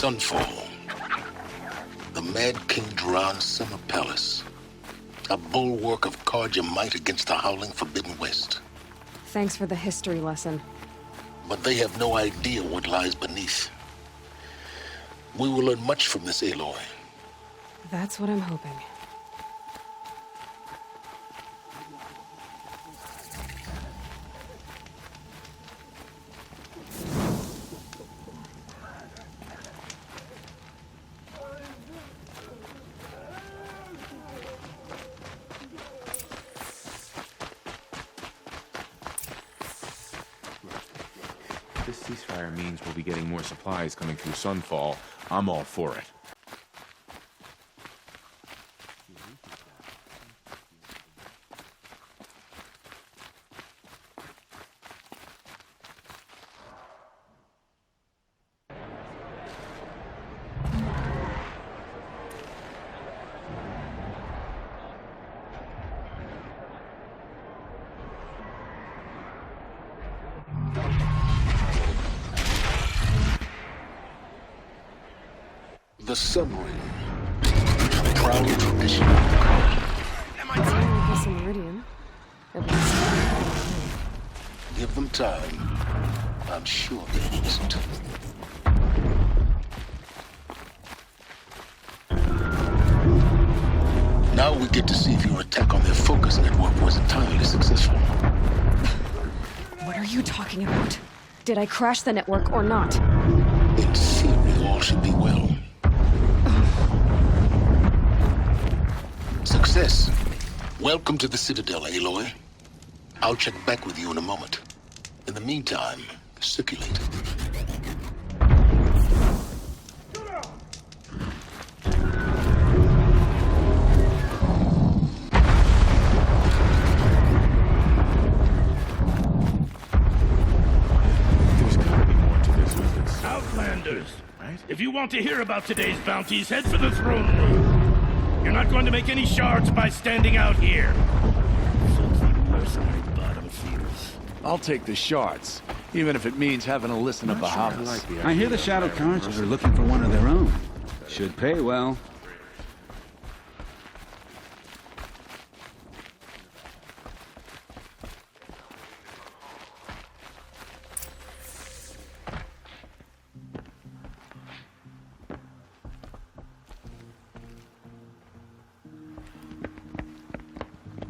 Sunfall. The Mad King Duran's summer palace. A bulwark of Carja might against the howling Forbidden West. Thanks for the history lesson. But they have no idea what lies beneath. We will learn much from this, Aloy. That's what I'm hoping. This ceasefire means we'll be getting more supplies coming through Sunfall. I'm all for it. The submarine. A proud tradition of the Carja. Guess in Meridian. At least. Give them time. I'm sure they innocent. Now we get to see if your attack on their focus network was entirely successful. What are you talking about? Did I crash the network or not? In theory, all should be well. Success. Welcome to the Citadel, Aloy. I'll check back with you in a moment. In the meantime, circulate. There's gotta be more to this than this. Outlanders! Right? If you want to hear about today's bounties, head for the throne room. You're not going to make any shards by standing out here. Filthy mercenary bottom feeders. I'll take the shards, even if it means having to listen to Bahavas. I hear the Shadow Carjas are looking for one of their own. Should pay well.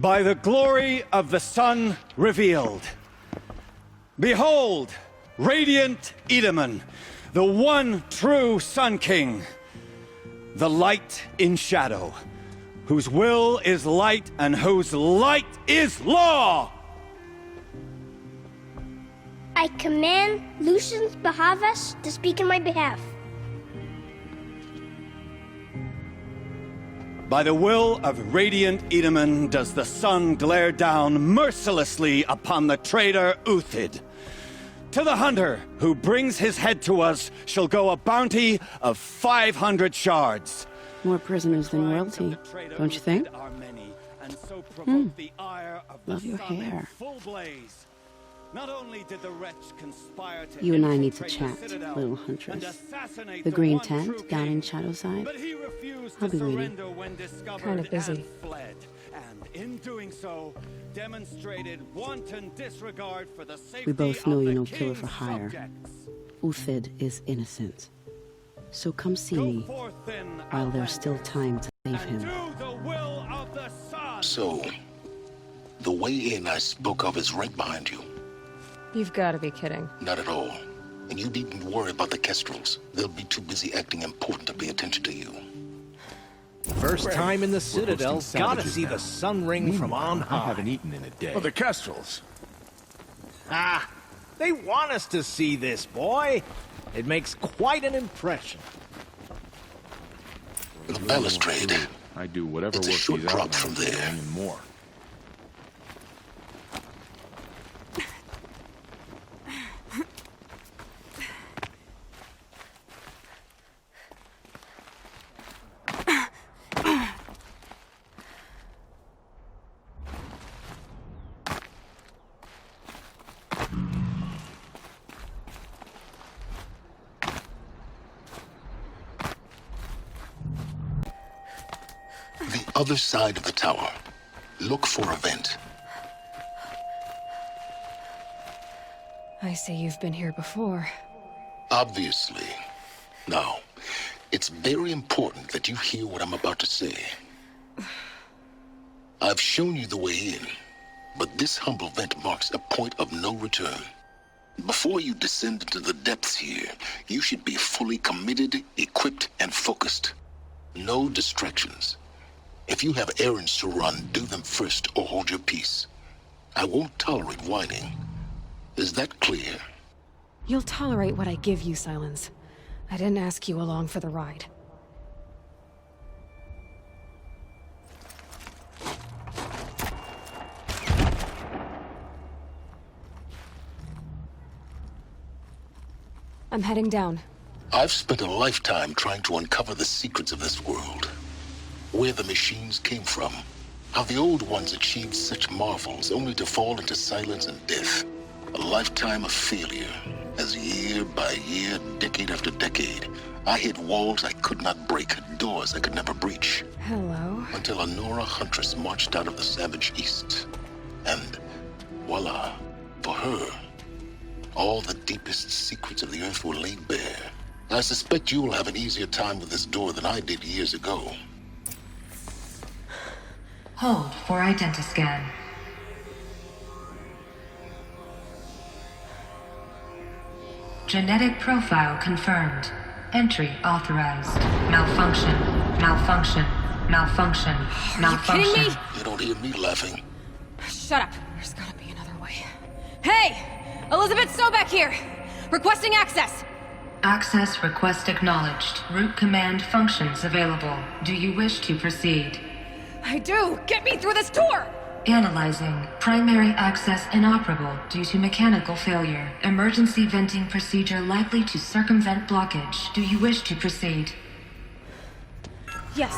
By the glory of the sun revealed. Behold, radiant Edaman, the one true Sun King, the light in shadow, whose will is light and whose light is law! I command Lucius Bahavas to speak in my behalf. By the will of radiant Edaman does the sun glare down mercilessly upon the traitor Uthid. To the hunter who brings his head to us shall go a bounty of 500 shards. More prisoners than royalty, don't you think? Love your hair. Not only did the wretch conspire to You and I need to infiltrate chat, the Citadel little and huntress. assassinate The green one true tent down in king, Shadowside. but he refused I'll to be waiting. surrender when discovered Kinda busy. and fled. And in doing so, demonstrated wanton disregard for the safety We both know of you're the no killer king's for hire. subjects. Uthid is innocent. So come see Go me forth then, while there's still outlanders, time to save and him. do the will of the sun. So, the way in I spoke of is right behind you. You've got to be kidding. Not at all. And you needn't worry about the Kestrels. They'll be too busy acting important to pay attention to you. First time in the Citadel, hosting gotta savages see now. the sun ring from on I high. haven't eaten in a day. Oh, the Kestrels. Ah, they want us to see this, boy. It makes quite an impression. The balustrade. I do whatever It's a work short these drop outlanders from are there. doing and more. other side of the tower. Look for a vent. I see you've been here before. Obviously. Now, it's very important that you hear what I'm about to say. I've shown you the way in, but this humble vent marks a point of no return. Before you descend into the depths here, you should be fully committed, equipped, and focused. No distractions. If you have errands to run, do them first or hold your peace. I won't tolerate whining. Is that clear? You'll tolerate what I give you, Silence. I didn't ask you along for the ride. I'm heading down. I've spent a lifetime trying to uncover the secrets of this world. Where the machines came from. How the old ones achieved such marvels only to fall into silence and death. A lifetime of failure, as year by year, decade after decade, I hit walls I could not break, doors I could never breach. Hello? Until a Nora huntress marched out of the savage east. And voila, for her, all the deepest secrets of the earth were laid bare. I suspect you will have an easier time with this door than I did years ago. Hold for identiscan. Genetic profile confirmed. Entry authorized. Malfunction. Malfunction. Malfunction. Malfunction. Are you kidding me? You don't hear me laughing. Shut up. There's gotta be another way. Hey! Elizabeth Sobek here! Requesting access! Access request acknowledged. Root command functions available. Do you wish to proceed? I do! Get me through this door! Analyzing. Primary access inoperable due to mechanical failure. Emergency venting procedure likely to circumvent blockage. Do you wish to proceed? Yes.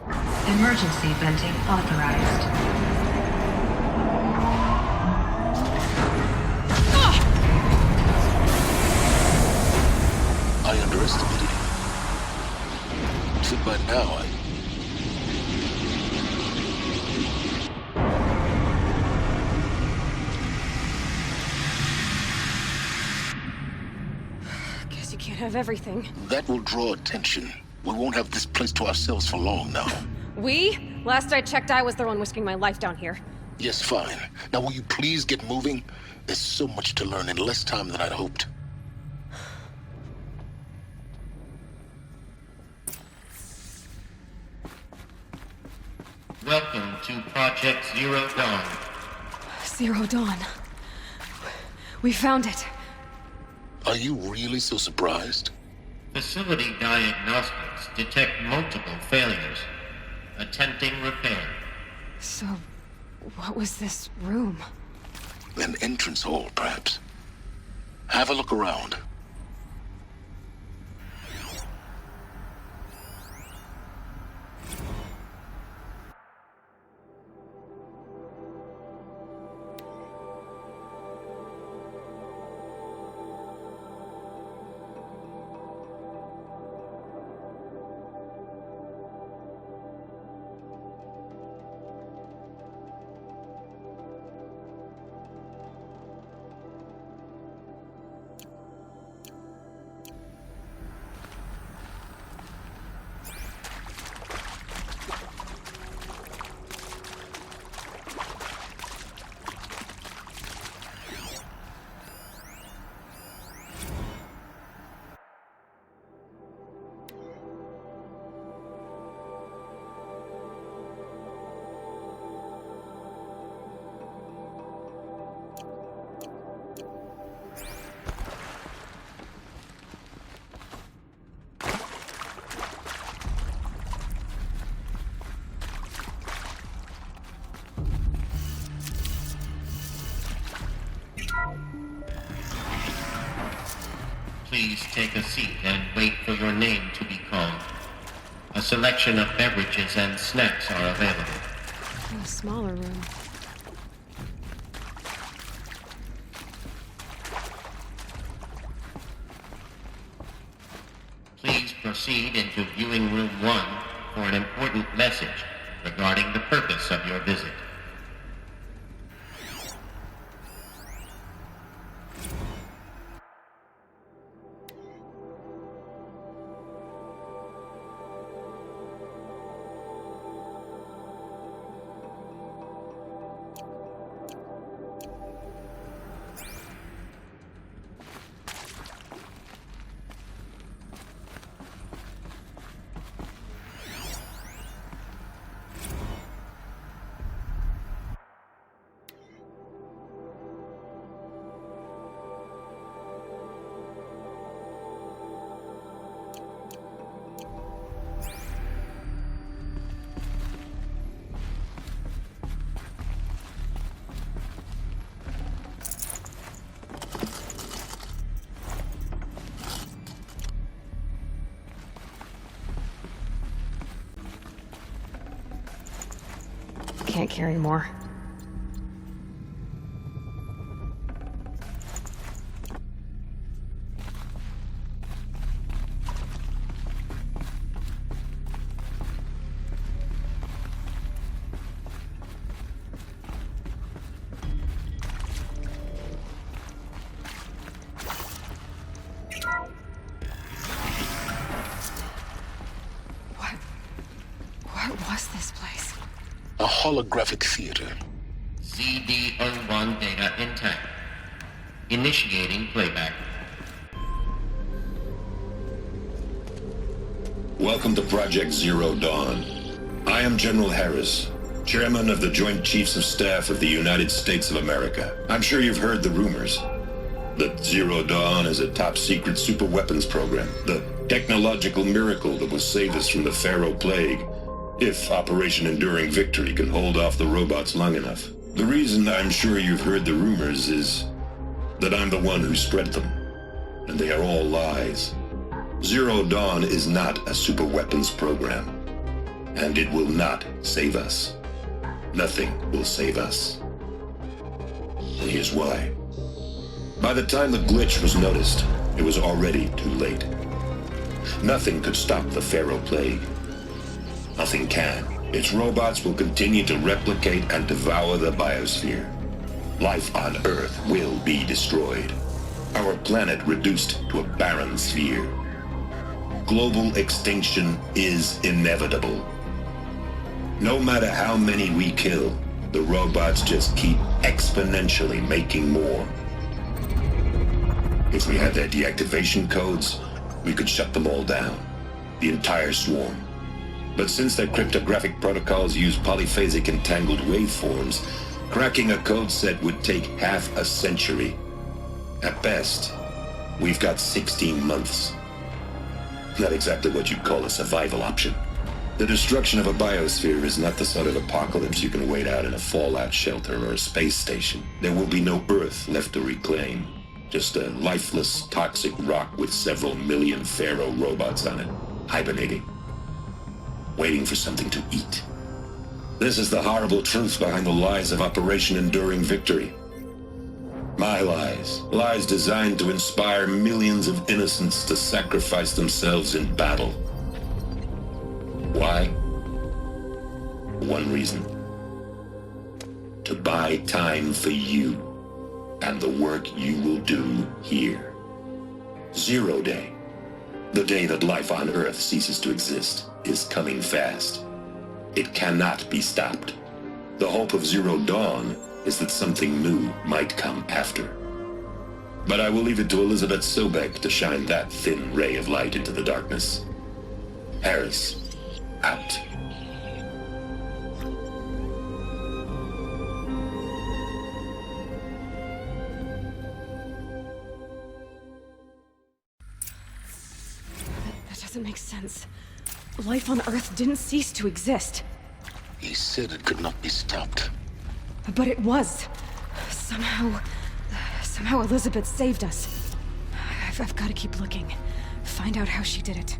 Emergency venting authorized. I underestimated you. See, by now, Guess you can't have everything. That will draw attention. We won't have this place to ourselves for long now. We? Last I checked, I was the one risking my life down here. Yes, fine. Now will you please get moving? There's so much to learn in less time than I'd hoped. Welcome to Project Zero Dawn. Zero Dawn. We found it. Are you really so surprised? Facility diagnostics detect multiple failures. Attempting repair. So, what was this room? An entrance hall, perhaps. Have a look around. Please take a seat and wait for your name to be called. A selection of beverages and snacks are available. A smaller room. Please proceed into viewing room 1 for an important message regarding the purpose of your visit. Can't carry more. What was this place? A holographic theater. CD01 data intact. Initiating playback. Welcome to Project Zero Dawn. I am General Harris, Chairman of the Joint Chiefs of Staff of the United States of America. I'm sure you've heard the rumors that Zero Dawn is a top-secret superweapons program, the technological miracle that will save us from the Pharaoh Plague, if Operation Enduring Victory can hold off the robots long enough. The reason I'm sure you've heard the rumors is that I'm the one who spread them, and they are all lies. Zero Dawn is not a superweapons program, and it will not save us. Nothing will save us. And here's why. By the time the glitch was noticed, it was already too late. Nothing could stop the Pharaoh Plague. Nothing can. Its robots will continue to replicate and devour the biosphere. Life on Earth will be destroyed. Our planet reduced to a barren sphere. Global extinction is inevitable. No matter how many we kill, the robots just keep exponentially making more. If we had their deactivation codes, we could shut them all down. The entire swarm. But since their cryptographic protocols use polyphasic entangled waveforms, cracking a code set would take half a century. At best, we've got 16 months. Not exactly what you'd call a survival option. The destruction of a biosphere is not the sort of apocalypse you can wait out in a fallout shelter or a space station. There will be no Earth left to reclaim. Just a lifeless, toxic rock with several million Pharaoh robots on it, hibernating. Waiting for something to eat. This is the horrible truth behind the lies of Operation Enduring Victory. My lies. Lies designed to inspire millions of innocents to sacrifice themselves in battle. Why? One reason. To buy time for you and the work you will do here. Zero Day. The day that life on Earth ceases to exist is coming fast. It cannot be stopped. The hope of Zero Dawn is that something new might come after. But I will leave it to Elizabeth Sobek to shine that thin ray of light into the darkness. Harris, out. That doesn't make sense. Life on Earth didn't cease to exist. He said it could not be stopped. But it was. Somehow Elizabeth saved us. I've got to keep looking. Find out how she did it.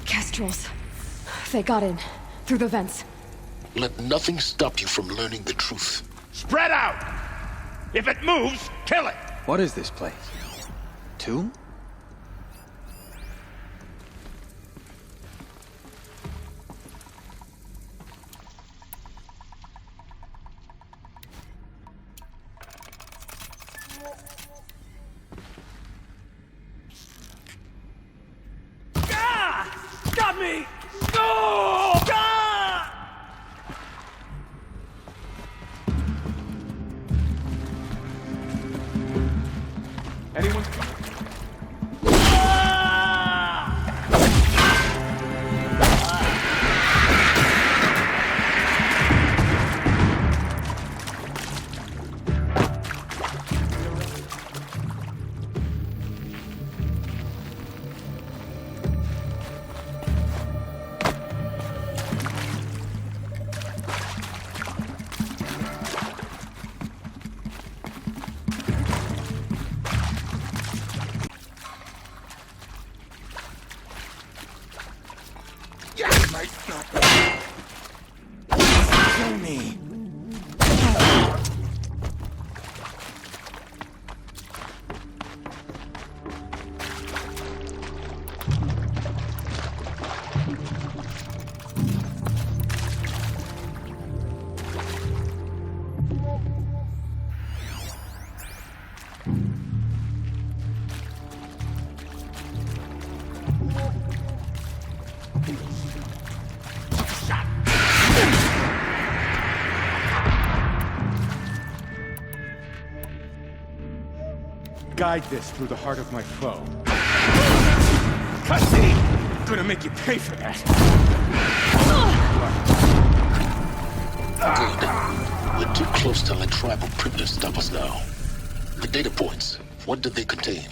Kestrels. They got in. Through the vents. Let nothing stop you from learning the truth. Spread out! If it moves, kill it! What is this place? Tomb? Got me! No! Anyone? Kill me! Guide this through the heart of my foe. Cutscene! Gonna make you pay for that. Good. We're too close to let tribal prisoners stop us now. The data points, what do they contain?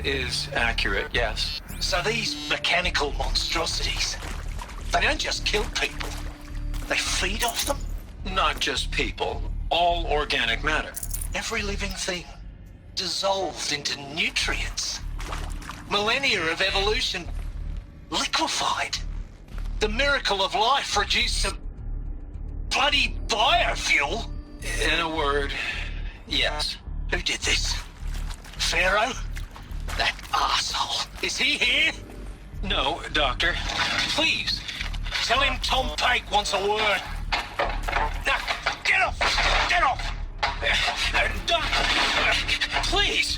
Is accurate, yes. So these mechanical monstrosities, they don't just kill people, they feed off them? Not just people, all organic matter. Every living thing, dissolved into nutrients. Millennia of evolution, liquefied. The miracle of life reduced to bloody biofuel. In a word, yes. Who did this? Pharaoh? That asshole. Is he here? No, Doctor. Please, tell him Tom Pike wants a word. Now, get off! Get off! Doctor, please!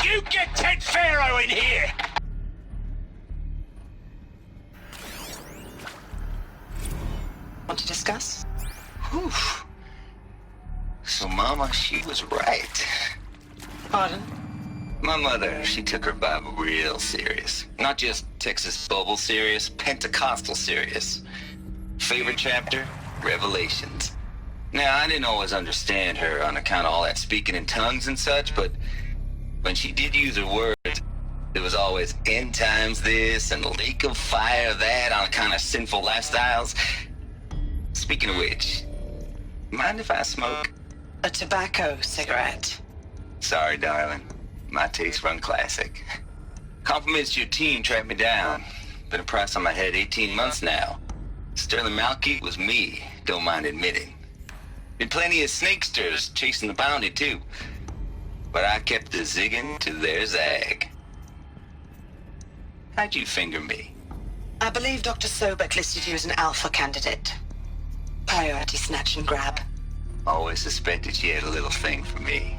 You get Ted Pharaoh in here! Want to discuss? Whew. So, Mama, she was right. Pardon? My mother, she took her Bible real serious. Not just Texas Bible serious, Pentecostal serious. Favorite chapter? Revelations. Now, I didn't always understand her on account of all that speaking in tongues and such, but when she did use her words, it was always end times this and lake of fire that on account of sinful lifestyles. Speaking of which, mind if I smoke? A tobacco cigarette. Sorry, darling. My taste run classic. Compliments to your team tracked me down. Been a price on my head 18 months now. Sterling Malky was me, don't mind admitting. Been plenty of snakesters chasing the bounty too. But I kept the zigging to their zag. How'd you finger me? I believe Dr. Sobek listed you as an alpha candidate. Priority snatch and grab. Always suspected she had a little thing for me.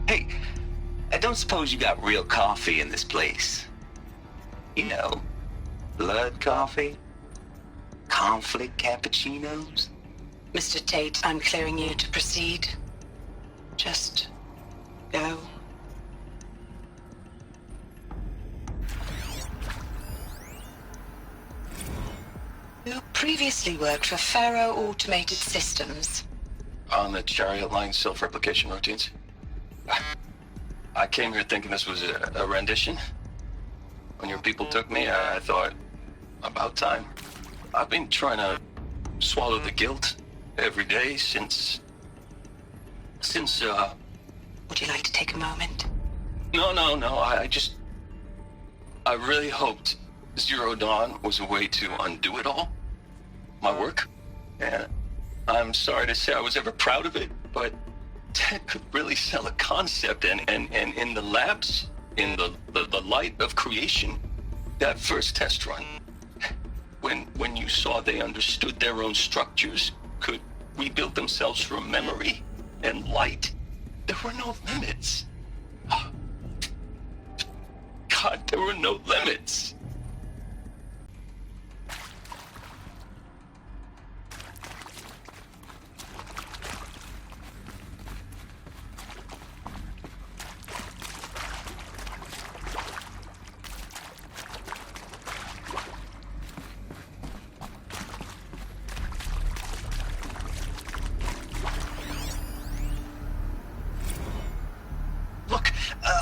Hey, I don't suppose you got real coffee in this place. You know, blood coffee? Conflict cappuccinos? Mr. Tate, I'm clearing you to proceed. Just go. You previously worked for Faro Automated Systems. On the Chariot Line self-replication routines? I came here thinking this was a rendition. When your people took me, I thought, about time. I've been trying to swallow the guilt, every day since... Would you like to take a moment? No, I really hoped Zero Dawn was a way to undo it all. My work. And I'm sorry to say I was ever proud of it, but Ted could really sell a concept, and in the labs, in the light of creation, that first test run, when you saw they understood their own structures, could rebuild themselves from memory and light, there were no limits. God, there were no limits.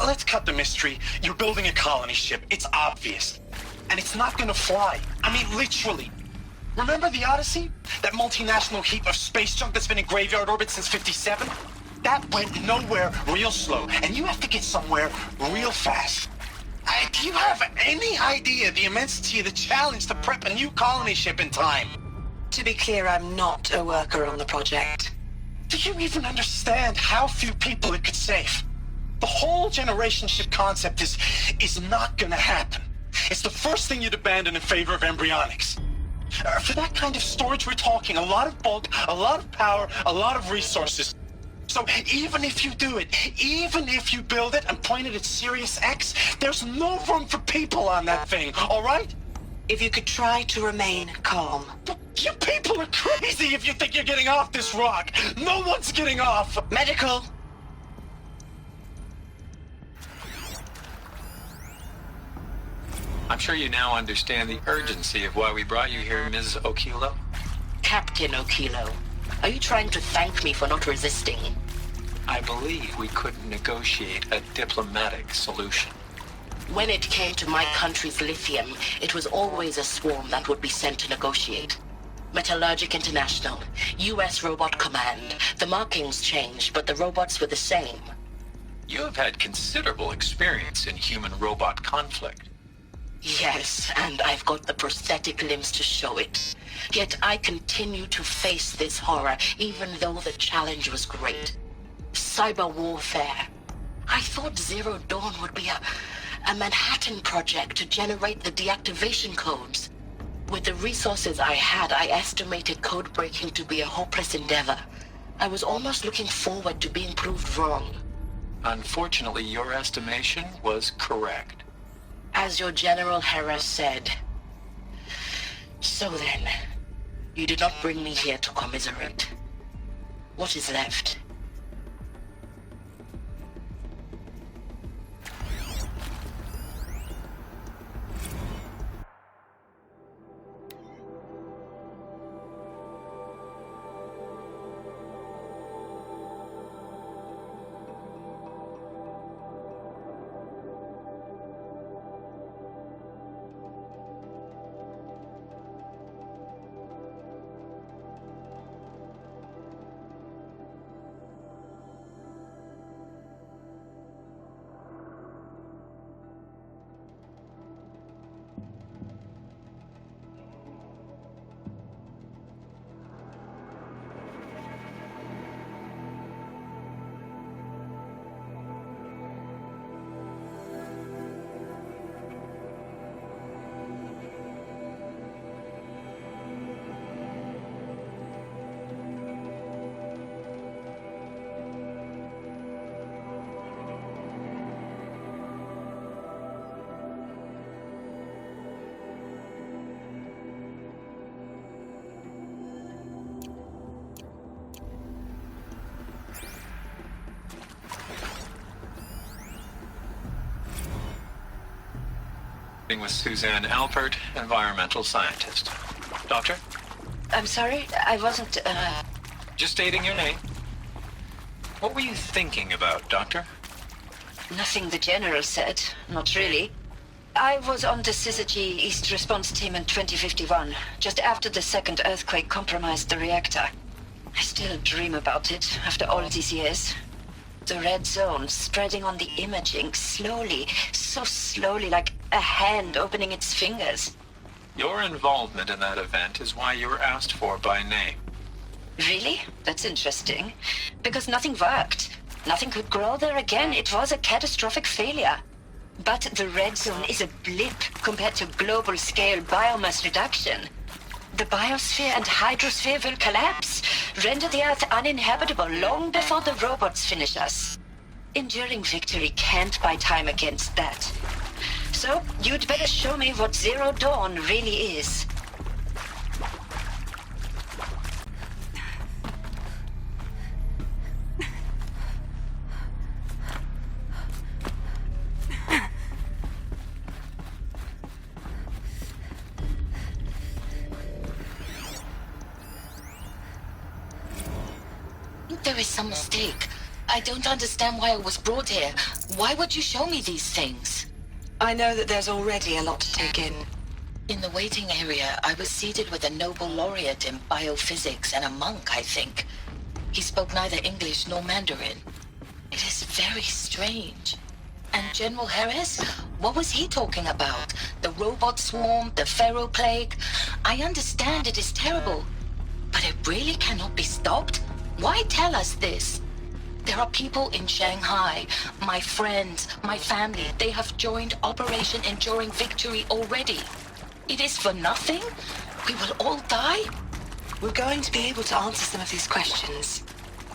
Let's cut the mystery. You're building a colony ship. It's obvious. And it's not gonna fly. I mean, literally. Remember the Odyssey? That multinational heap of space junk that's been in graveyard orbit since '57? That went nowhere real slow. And you have to get somewhere real fast. Do you have any idea the immensity of the challenge to prep a new colony ship in time? To be clear, I'm not a worker on the project. Do you even understand how few people it could save? The whole generation ship concept is not gonna happen. It's the first thing you'd abandon in favor of embryonics. For that kind of storage, we're talking a lot of bulk, a lot of power, a lot of resources. So even if you do it, even if you build it and point it at Sirius X, there's no room for people on that thing, all right? If you could try to remain calm. You people are crazy if you think you're getting off this rock. No one's getting off. Medical. I'm sure you now understand the urgency of why we brought you here, Ms. Okilo. Captain Okilo, are you trying to thank me for not resisting? I believe we couldn't negotiate a diplomatic solution. When it came to my country's lithium, it was always a swarm that would be sent to negotiate. Metallurgic International, U.S. Robot Command. The markings changed, but the robots were the same. You have had considerable experience in human-robot conflict. Yes, and I've got the prosthetic limbs to show it. Yet I continue to face this horror, even though the challenge was great. Cyber warfare. I thought Zero Dawn would be a Manhattan project to generate the deactivation codes. With the resources I had, I estimated code breaking to be a hopeless endeavor. I was almost looking forward to being proved wrong. Unfortunately, your estimation was correct. As your General Harris said. So then, you did not bring me here to commiserate. What is left? With Suzanne Alpert, environmental scientist. Doctor? I'm sorry, I wasn't, Just stating your name. What were you thinking about, Doctor? Nothing the General said, not really. I was on the Syzygy East Response Team in 2051, just after the second earthquake compromised the reactor. I still dream about it after all these years. The red zone spreading on the imaging, slowly, so slowly, like a hand opening its fingers. Your involvement in that event is why you were asked for by name. Really? That's interesting. Because nothing worked. Nothing could grow there again. It was a catastrophic failure. But the red zone is a blip compared to global-scale biomass reduction. The biosphere and hydrosphere will collapse, render the Earth uninhabitable long before the robots finish us. Enduring victory can't buy time against that. So, you'd better show me what Zero Dawn really is. There is some mistake. I don't understand why I was brought here. Why would you show me these things? I know that there's already a lot to take in. In the waiting area, I was seated with a Nobel laureate in biophysics and a monk, I think. He spoke neither English nor Mandarin. It is very strange. And General Harris? What was he talking about? The robot swarm, the Pharaoh plague? I understand it is terrible. But it really cannot be stopped? Why tell us this? There are people in Shanghai, my friends, my family. They have joined Operation Enduring Victory already. It is for nothing? We will all die? We're going to be able to answer some of these questions.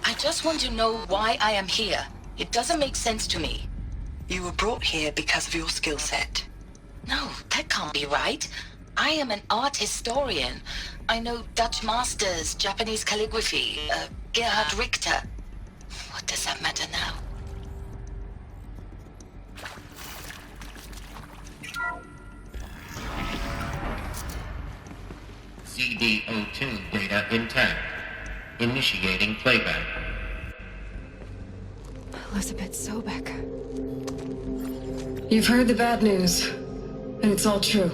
I just want to know why I am here. It doesn't make sense to me. You were brought here because of your skill set. No, that can't be right. I am an art historian. I know Dutch masters, Japanese calligraphy, Gerhard Richter. What does that matter now? CD02 data intact. Initiating playback. Elizabeth Sobek. You've heard the bad news, and it's all true.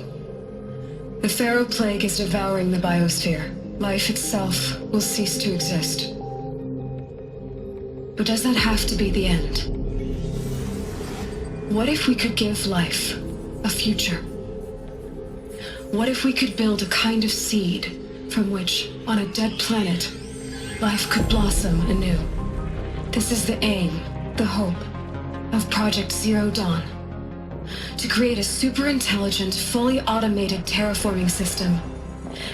The Pharaoh plague is devouring the biosphere. Life itself will cease to exist. But does that have to be the end? What if we could give life a future? What if we could build a kind of seed from which, on a dead planet, life could blossom anew? This is the aim, the hope, of Project Zero Dawn. To create a super-intelligent, fully automated terraforming system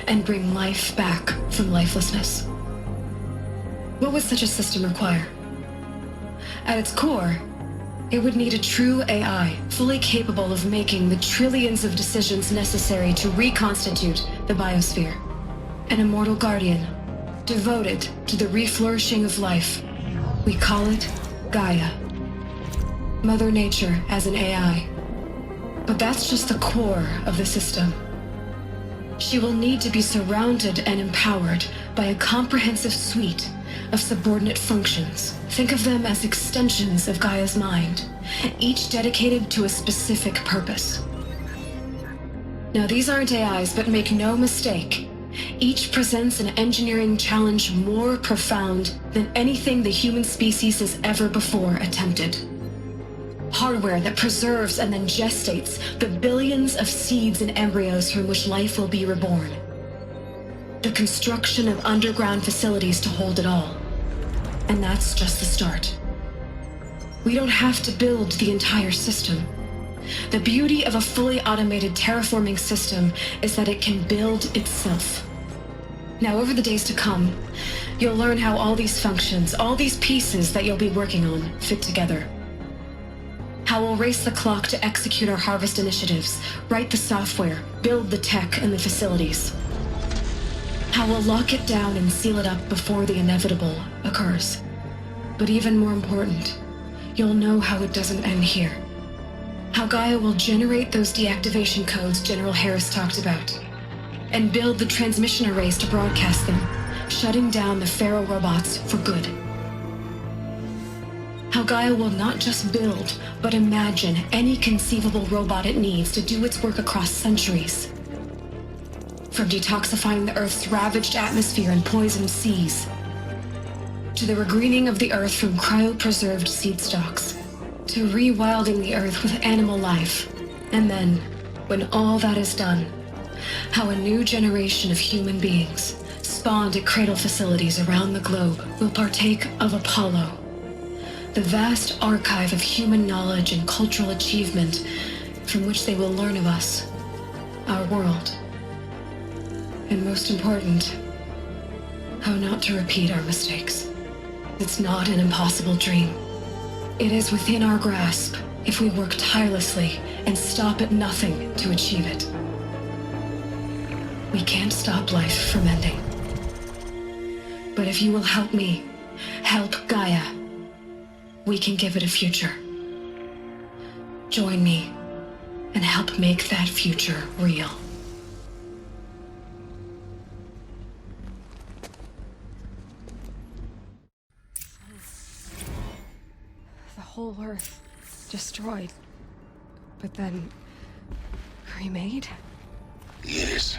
and bring life back from lifelessness. What would such a system require? At its core, it would need a true AI, fully capable of making the trillions of decisions necessary to reconstitute the biosphere. An immortal guardian, devoted to the reflourishing of life. We call it Gaia. Mother Nature as an AI. But that's just the core of the system. She will need to be surrounded and empowered by a comprehensive suite of subordinate functions. Think of them as extensions of Gaia's mind, each dedicated to a specific purpose. Now, these aren't AIs, but make no mistake, each presents an engineering challenge more profound than anything the human species has ever before attempted. Hardware that preserves and then gestates the billions of seeds and embryos from which life will be reborn. The construction of underground facilities to hold it all. And that's just the start. We don't have to build the entire system. The beauty of a fully automated terraforming system is that it can build itself. Now, over the days to come, you'll learn how all these functions, all these pieces that you'll be working on, fit together. How we'll race the clock to execute our harvest initiatives, write the software, build the tech and the facilities. How we'll lock it down and seal it up before the inevitable occurs. But even more important, you'll know how it doesn't end here. How Gaia will generate those deactivation codes General Harris talked about, and build the transmission arrays to broadcast them, shutting down the Pharaoh robots for good. How Gaia will not just build, but imagine any conceivable robot it needs to do its work across centuries. From detoxifying the Earth's ravaged atmosphere and poisoned seas, to the regreening of the earth from cryopreserved seed stalks, to rewilding the earth with animal life. And then, when all that is done, how a new generation of human beings, spawned at cradle facilities around the globe, will partake of Apollo, the vast archive of human knowledge and cultural achievement from which they will learn of us, our world, and most important, how not to repeat our mistakes. It's not an impossible dream. It is within our grasp if we work tirelessly and stop at nothing to achieve it. We can't stop life from ending. But if you will help me, help Gaia, we can give it a future. Join me and help make that future real. The whole Earth destroyed, but then remade? Yes.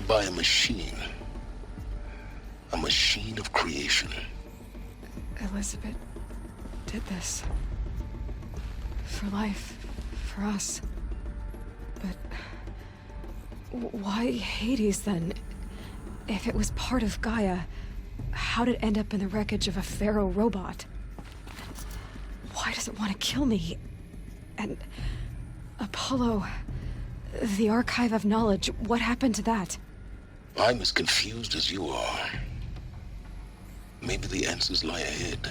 By a machine. A machine of creation. Elizabeth did this. For life. For us. But why Hades then? If it was part of Gaia, how did it end up in the wreckage of a pharaoh robot? Why does it want to kill me? And Apollo, the archive of knowledge, what happened to that? I'm as confused as you are. Maybe the answers lie ahead.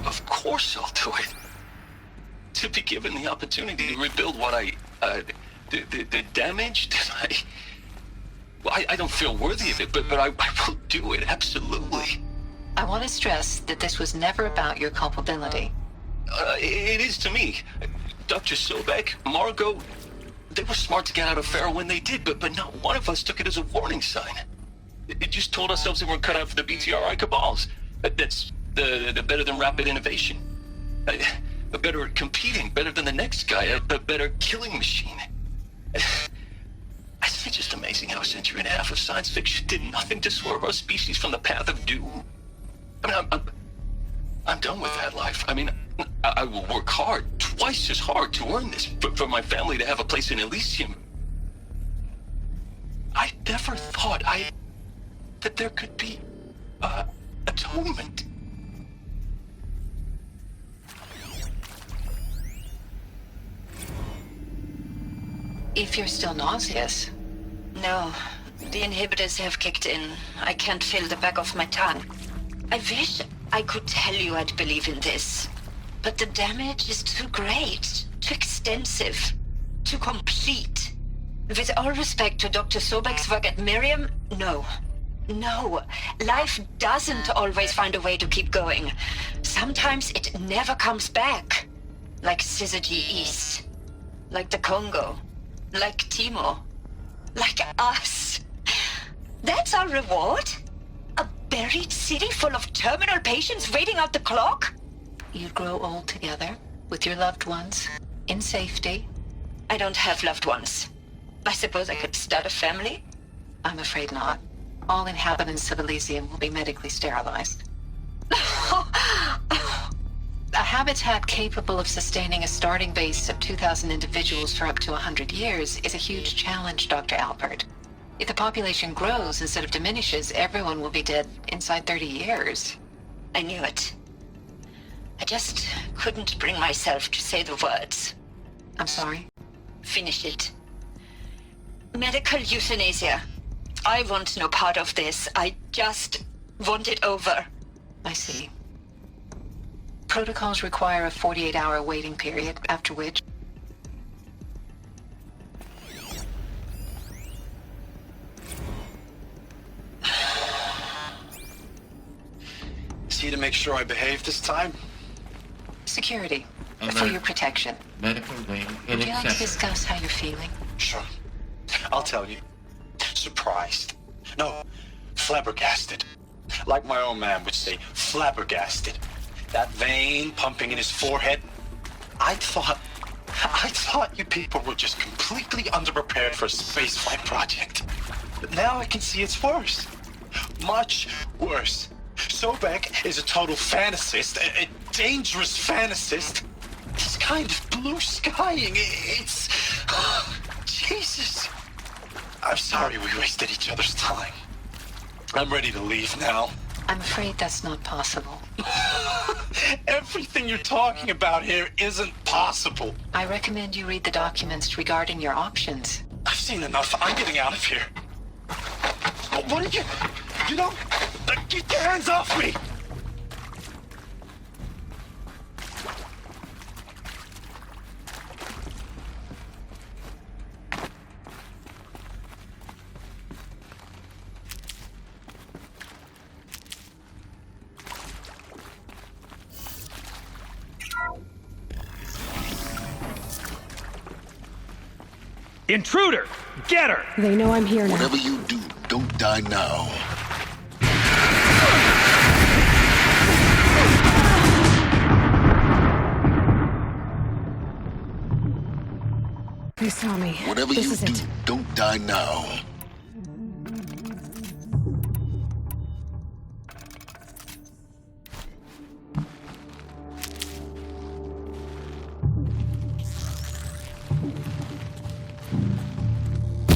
Of course I'll do it. To be given the opportunity to rebuild what the damage that I don't feel worthy of it, but I will do it, absolutely. I want to stress that this was never about your culpability. It is to me. Dr. Sobek, Margot, they were smart to get out of Pharaoh when they did, but not one of us took it as a warning sign. It just told ourselves they weren't cut out for the BTRI cabals. That's the better than rapid innovation. A better at competing, better than the next guy, a better killing machine. It's just amazing how a century and a half of science fiction did nothing to swerve our species from the path of doom. I mean, I'm done with that life. I mean, I will work hard, twice as hard to earn this, for my family to have a place in Elysium. I never thought that there could be atonement. If you're still nauseous. No, the inhibitors have kicked in. I can't feel the back of my tongue. I wish I could tell you I'd believe in this. But the damage is too great, too extensive, too complete. With all respect to Dr. Sobek's work at Miriam, no. No, life doesn't always find a way to keep going. Sometimes it never comes back. Like Syzygy East. Like the Congo. Like Timo. Like us. That's our reward? A buried city full of terminal patients waiting out the clock? You'd grow old together, with your loved ones, in safety. I don't have loved ones. I suppose I could start a family? I'm afraid not. All inhabitants of Elysium will be medically sterilized. A habitat capable of sustaining a starting base of 2,000 individuals for up to 100 years is a huge challenge, Dr. Alpert. If the population grows instead of diminishes, everyone will be dead inside 30 years. I knew it. I just couldn't bring myself to say the words. I'm sorry. Finish it. Medical euthanasia. I want no part of this. I just want it over. I see. Protocols require a 48-hour waiting period, after which... See to make sure I behave this time? Security. For your protection. Medical wing Would you like to inaccessible. discuss how you're feeling? Sure. I'll tell you. Surprised. No, flabbergasted. Like my old man would say, flabbergasted. That vein pumping in his forehead. I thought you people were just completely underprepared for a spaceflight project. But now I can see it's worse. Much worse. Sobek is a total fantasist, a dangerous fantasist. This kind of blue skying, it's... Jesus. I'm sorry we wasted each other's time. I'm ready to leave now. I'm afraid that's not possible. Everything you're talking about here isn't possible. I recommend you read the documents regarding your options. I've seen enough. I'm getting out of here. What are you... You don't... Get your hands off me! Intruder! Get her! They know I'm here now. Whatever you do, don't die now. They saw me. Whatever This you is do, it. don't die now.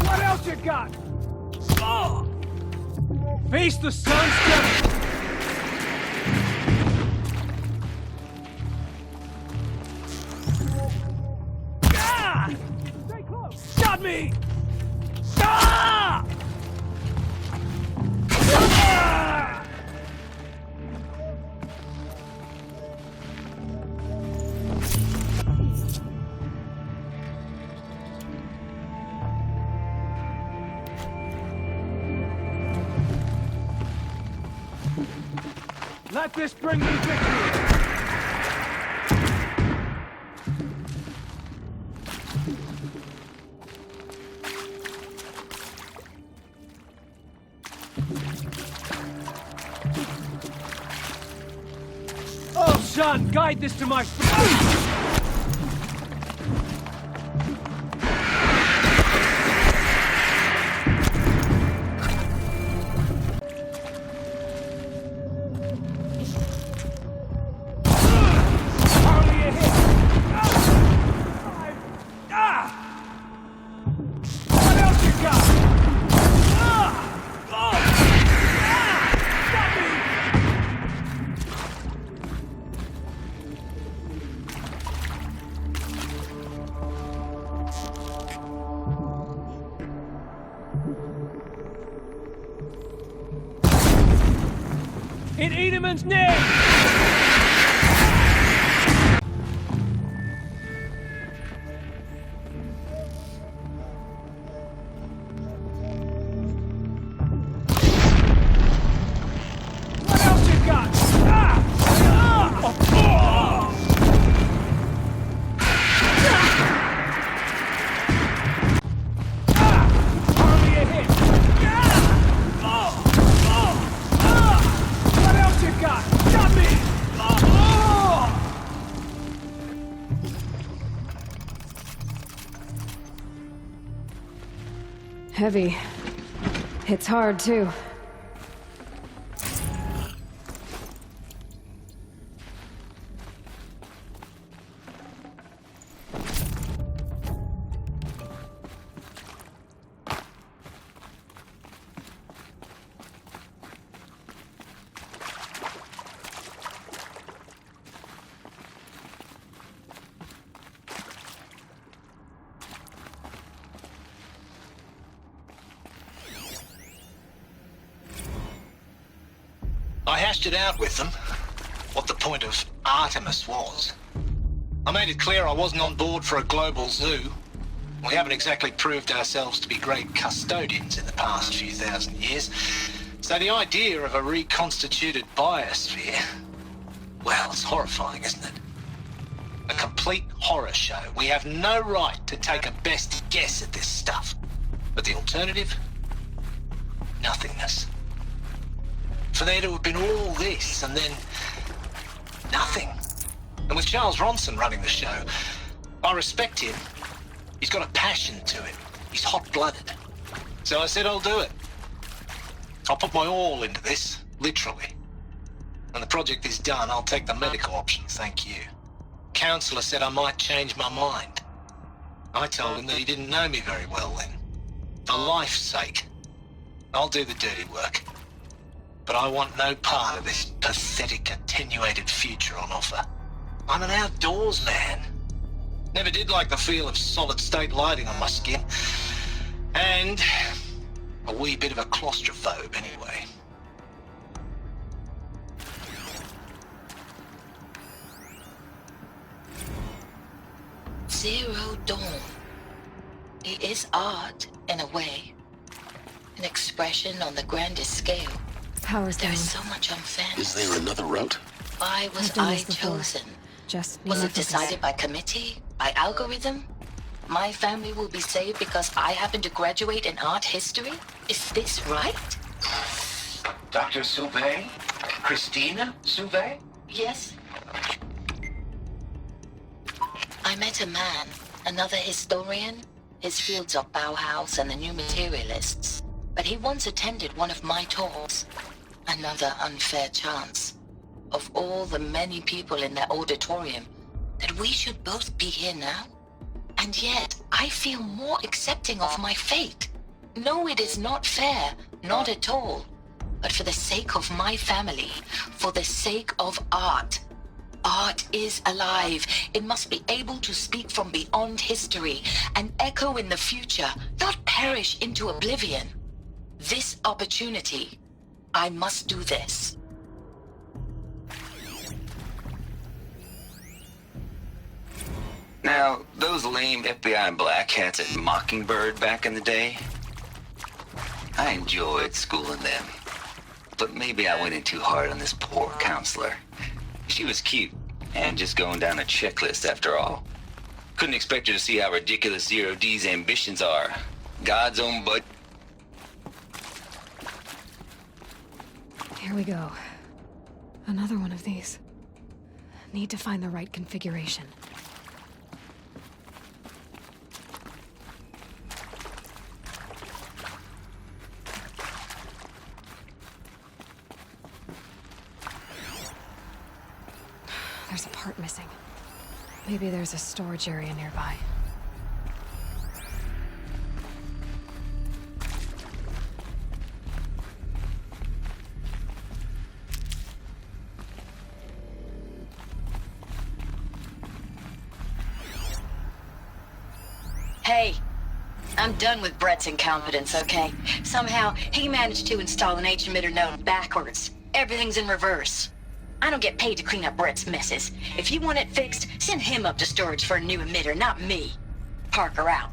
What else you got? Oh! Face the sun, step. Ah! Stay close. Got me! Ah! Ah! Let this bring me victory! Oh, son, guide this to my... In Edelman's name! What else you got? Hardly a hit. What else you got? Got me! Heavy. Hits hard, too. I hashed it out with them, what the point of Artemis was. I made it clear I wasn't on board for a global zoo. We haven't exactly proved ourselves to be great custodians in the past few thousand years. So the idea of a reconstituted biosphere, well, it's horrifying, isn't it? A complete horror show. We have no right to take a best guess at this stuff. But the alternative? Nothingness. For there to have been all this, and then nothing. And with Charles Ronson running the show, I respect him. He's got a passion to him. He's hot-blooded. So I said I'll do it. I'll put my all into this, literally. When the project is done, I'll take the medical option, thank you. Counselor said I might change my mind. I told him that he didn't know me very well then. For life's sake, I'll do the dirty work. But I want no part of this pathetic, attenuated future on offer. I'm an outdoors man. Never did like the feel of solid-state lighting on my skin. And a wee bit of a claustrophobe, anyway. Zero Dawn. It is art, in a way. An expression on the grandest scale. Power's down. There's so much unfairness. Is there another route? Why was I chosen? Just was it decided by committee? By algorithm? My family will be saved because I happen to graduate in art history? Is this right? Dr. Sauvé? Christina Sauvé? Yes. I met a man, another historian. His fields are Bauhaus and the New Materialists. But he once attended one of my talks. Another unfair chance. Of all the many people in that auditorium, that we should both be here now? And yet, I feel more accepting of my fate. No, it is not fair. Not at all. But for the sake of my family, for the sake of art. Art is alive. It must be able to speak from beyond history and echo in the future, not perish into oblivion. This opportunity, I must do this. Now, those lame FBI black hats at Mockingbird back in the day, I enjoyed schooling them. But maybe I went in too hard on this poor counselor. She was cute, and just going down a checklist after all. Couldn't expect her to see how ridiculous Zero D's ambitions are. God's own butt. Here we go. Another one of these. Need to find the right configuration. There's a part missing. Maybe there's a storage area nearby. Hey, I'm done with Brett's incompetence, okay? Somehow, he managed to install an H-emitter node backwards. Everything's in reverse. I don't get paid to clean up Brett's messes. If you want it fixed, send him up to storage for a new emitter, not me. Parker out.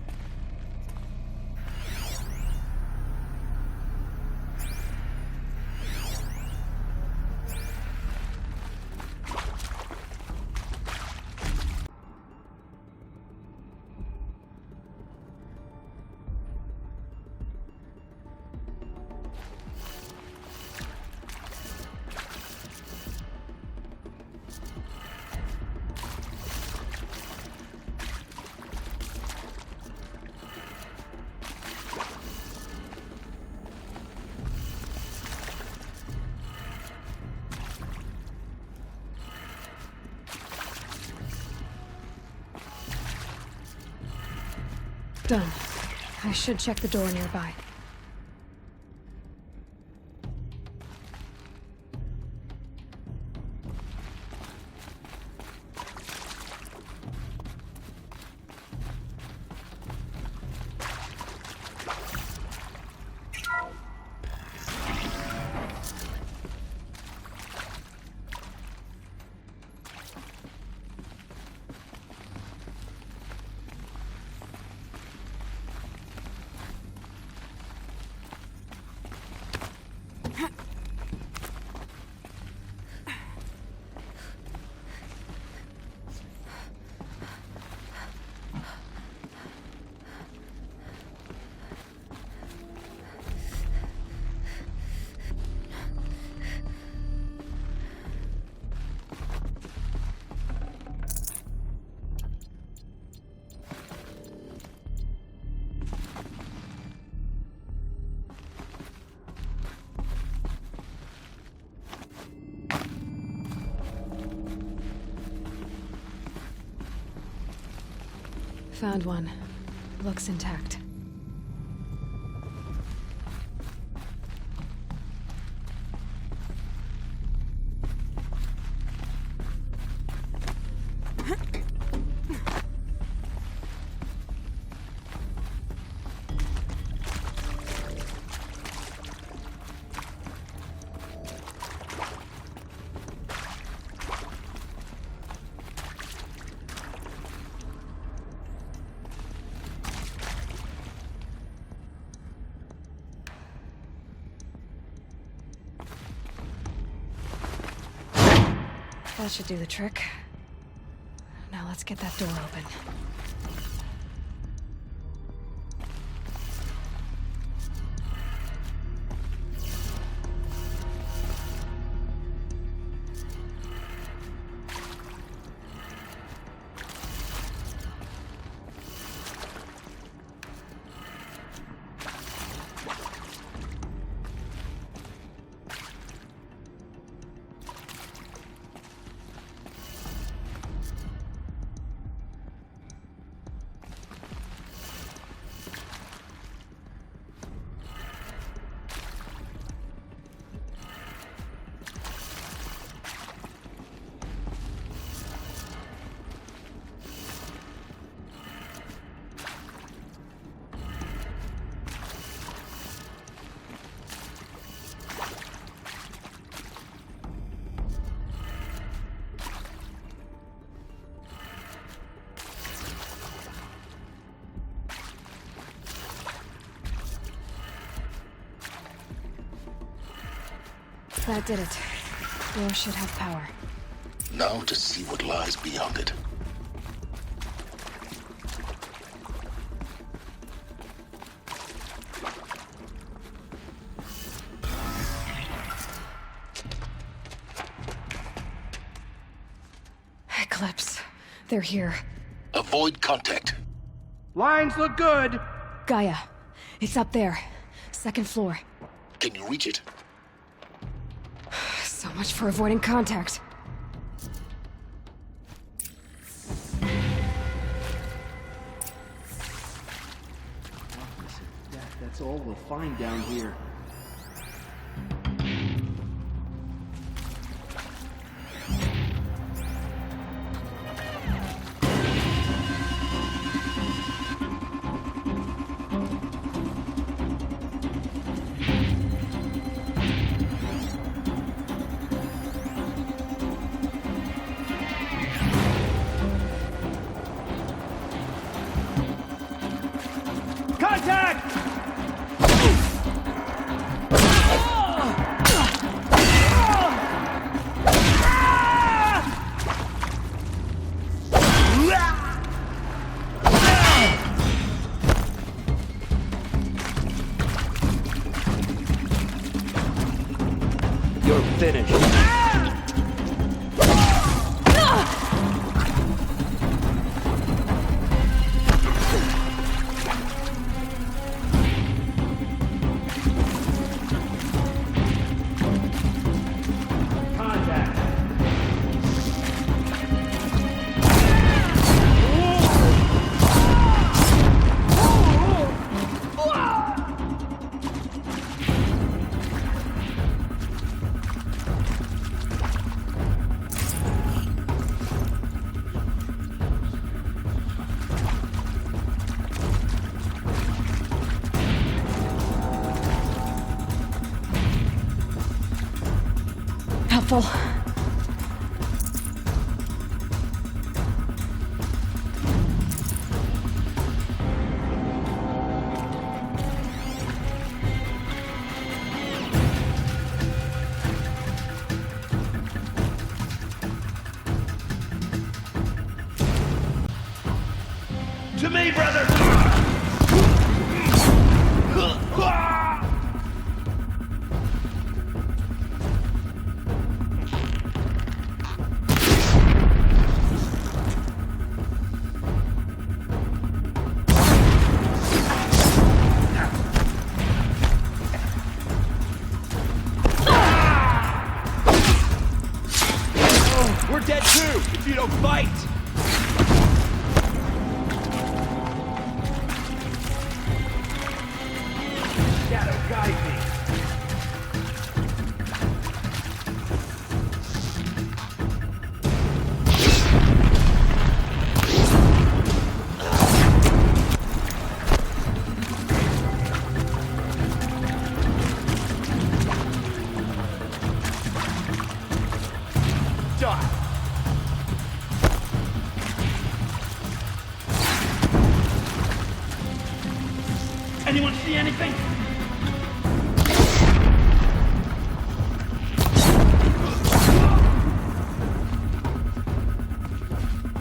Done. I should check the door nearby. Found one. Looks intact. That should do the trick. Now let's get that door open. That did it. Door should have power. Now to see what lies beyond it. Eclipse. They're here. Avoid contact. Lines look good. Gaia. It's up there. Second floor. Can you reach it? So much for avoiding contact. That's all we'll find down here. You're finished. Helpful. To me, brother! We're dead too, if you don't fight! Shadow, guide me! Die! Anyone see anything?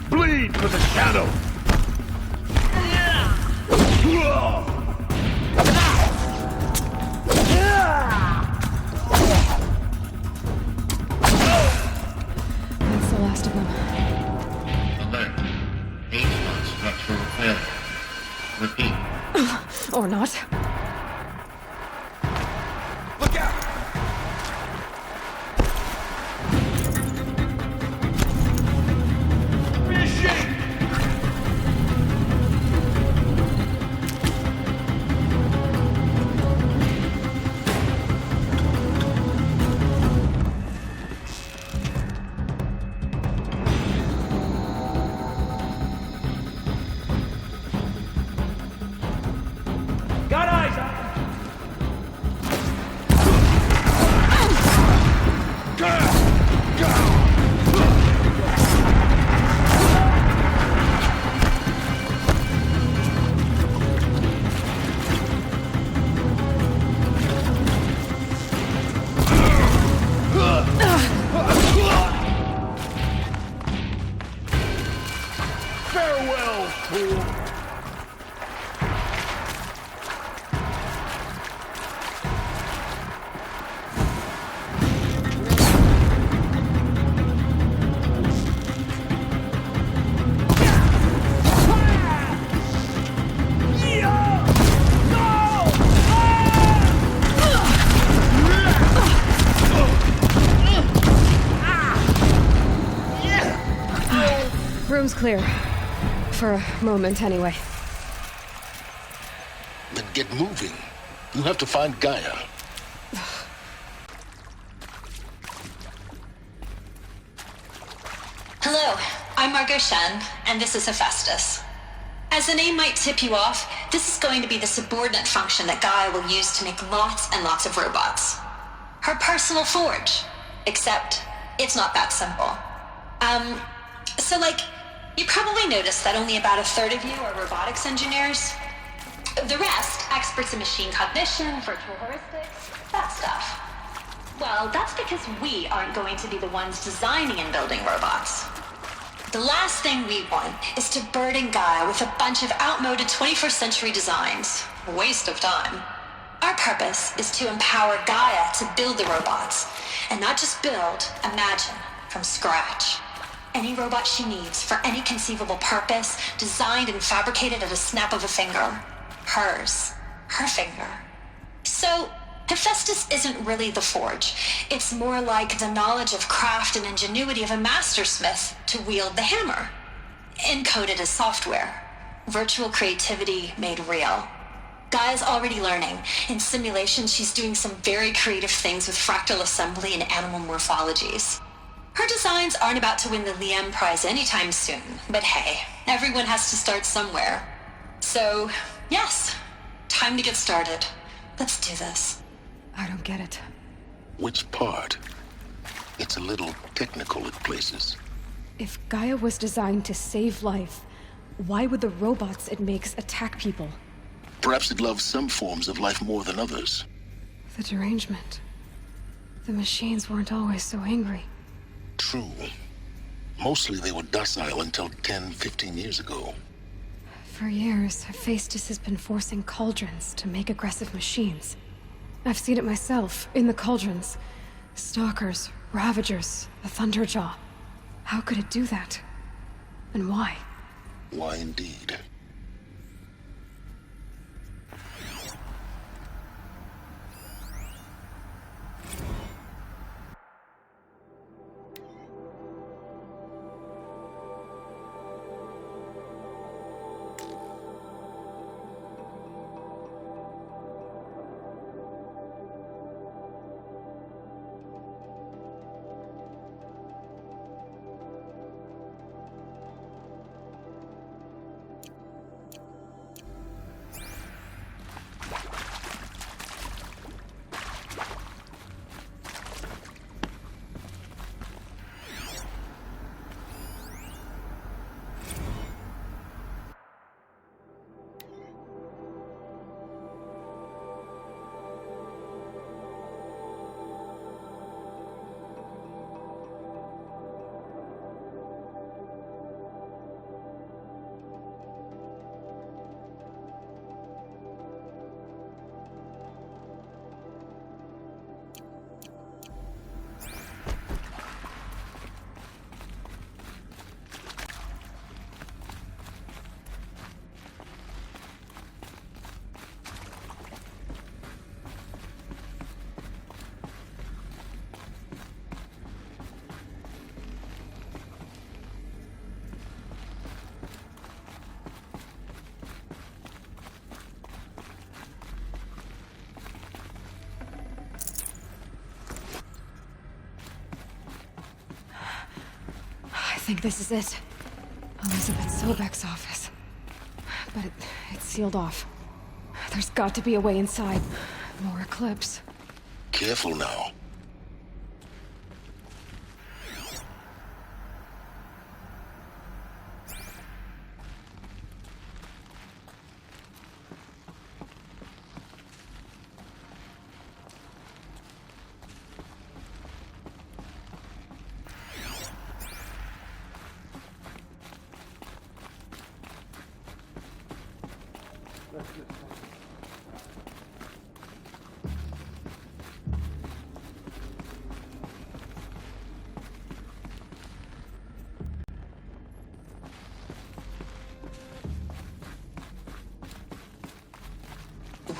Bleed for the shadow! That's the last of them. Alert. H1 structural failure. Repeat. Or not. Look out! Fishing! Got eyes on! Farewell, fool! Room's clear. For a moment, anyway. Then get moving. You have to find Gaia. Hello, I'm Margot Shen, and this is Hephaestus. As the name might tip you off, this is going to be the subordinate function that Gaia will use to make lots and lots of robots. Her personal forge. Except, it's not that simple. So you probably noticed that only about a third of you are robotics engineers. The rest, experts in machine cognition, virtual heuristics, that stuff. Well, that's because we aren't going to be the ones designing and building robots. The last thing we want is to burden Gaia with a bunch of outmoded 21st century designs. A waste of time. Our purpose is to empower Gaia to build the robots, and not just build, imagine, from scratch. Any robot she needs for any conceivable purpose, designed and fabricated at a snap of a finger. Hers. Her finger. So, Hephaestus isn't really the forge. It's more like the knowledge of craft and ingenuity of a mastersmith to wield the hammer. Encoded as software. Virtual creativity made real. Gaia's already learning. In simulation, she's doing some very creative things with fractal assembly and animal morphologies. Her designs aren't about to win the Liam Prize anytime soon, but hey, everyone has to start somewhere. So, yes, time to get started. Let's do this. I don't get it. Which part? It's a little technical at places. If Gaia was designed to save life, why would the robots it makes attack people? Perhaps it loves some forms of life more than others. The derangement. The machines weren't always so angry. True. Mostly they were docile until 10, 15 years ago. For years, Hephaestus has been forcing cauldrons to make aggressive machines. I've seen it myself, in the cauldrons. Stalkers, Ravagers, the Thunderjaw. How could it do that? And why? Why indeed? I think this is it. Elizabeth Sobek's office. But it's sealed off. There's got to be a way inside. More Eclipse. Careful now.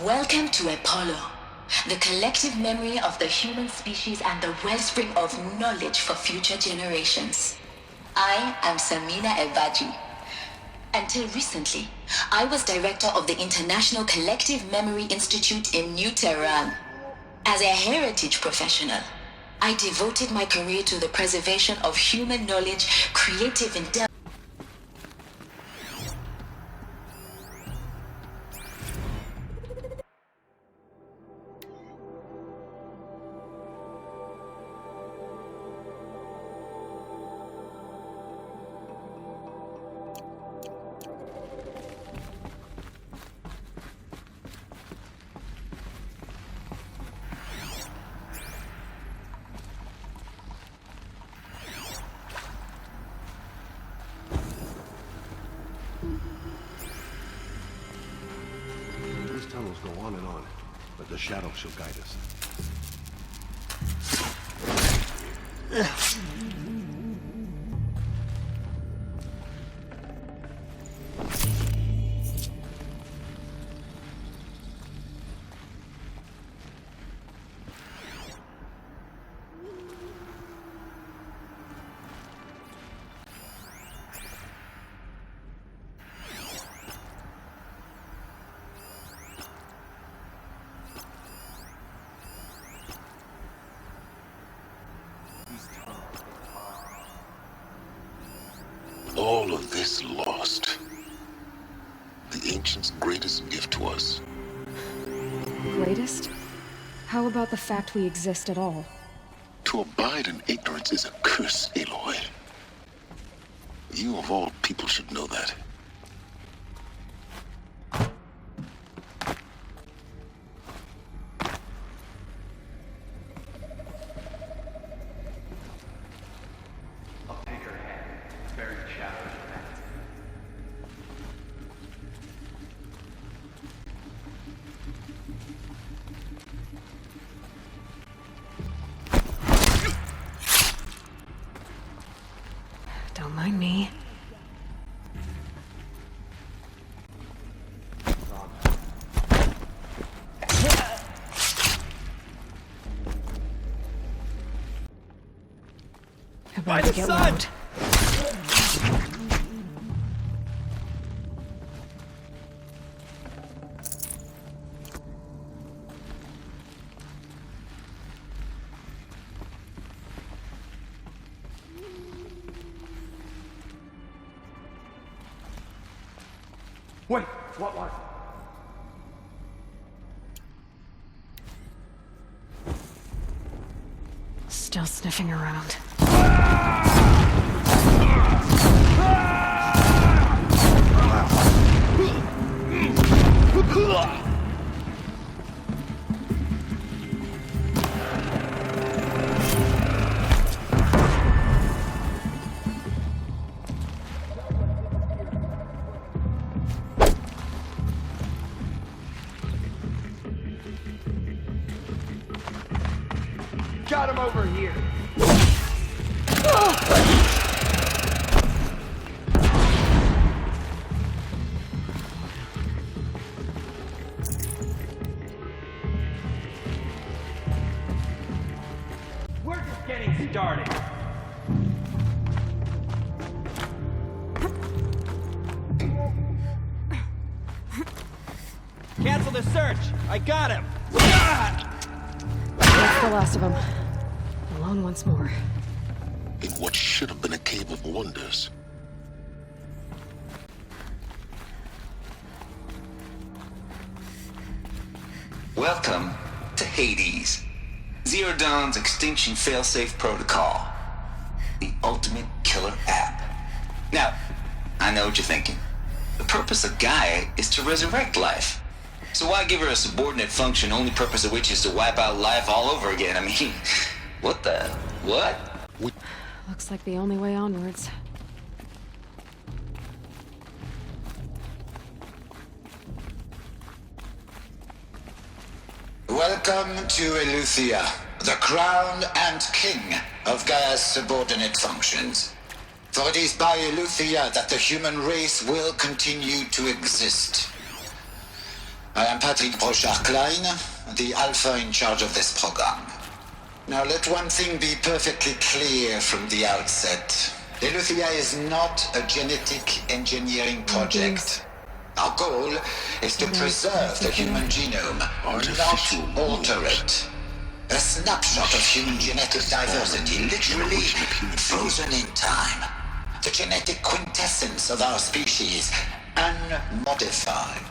Welcome to Apollo, the collective memory of the human species and the wellspring of knowledge for future generations. I am Samina Ebaji. Until recently, I was director of the International Collective Memory Institute in New Tehran. As a heritage professional, I devoted my career to the preservation of human knowledge, creative endeavor. tunnels go on and on, but the shadow shall guide us. All of this lost. The Ancients' greatest gift to us. Greatest? How about the fact we exist at all? To abide in ignorance is a curse, Aloy. You of all people should know that. Don't mind me. By the sun! Wait, what was it? Still sniffing around. Got him over here. We're just getting started. Cancel the search. I got him. That's the last of them. Alone once more. In what should have been a cave of wonders. Welcome to Hades. Zero Dawn's extinction failsafe protocol. The ultimate killer app. Now, I know what you're thinking. The purpose of Gaia is to resurrect life. So why give her a subordinate function, only purpose of which is to wipe out life all over again? I mean, what the... what? Looks like the only way onwards. Welcome to Eleuthia, the crown and king of Gaia's subordinate functions. For it is by Eleuthia that the human race will continue to exist. I am Patrick Brochard-Klein, the alpha in charge of this program. Now let one thing be perfectly clear from the outset. Eleuthia is not a genetic engineering project. Our goal is to preserve the human genome, not alter it. A snapshot of human genetic diversity, literally frozen in time. The genetic quintessence of our species, unmodified.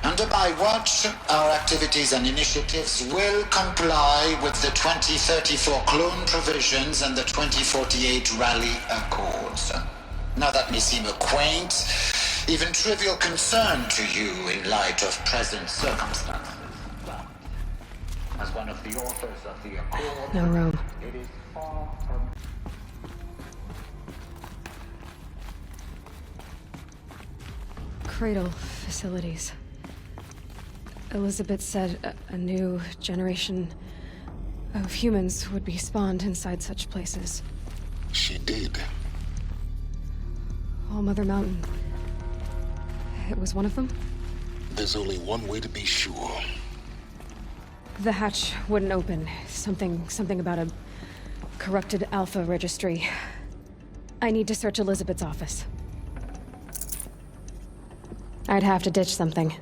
Under my watch, our activities and initiatives will comply with the 2034 clone provisions and the 2048 Rally Accords. Now that may seem a quaint, even trivial concern to you in light of present circumstances. But as one of the authors of the Accord, No room. it is far from... Cradle facilities. Elizabeth said a new generation of humans would be spawned inside such places. She did. All Mother Mountain. It was one of them? There's only one way to be sure. The hatch wouldn't open. Something about a corrupted Alpha registry. I need to search Elizabeth's office. I'd have to ditch something.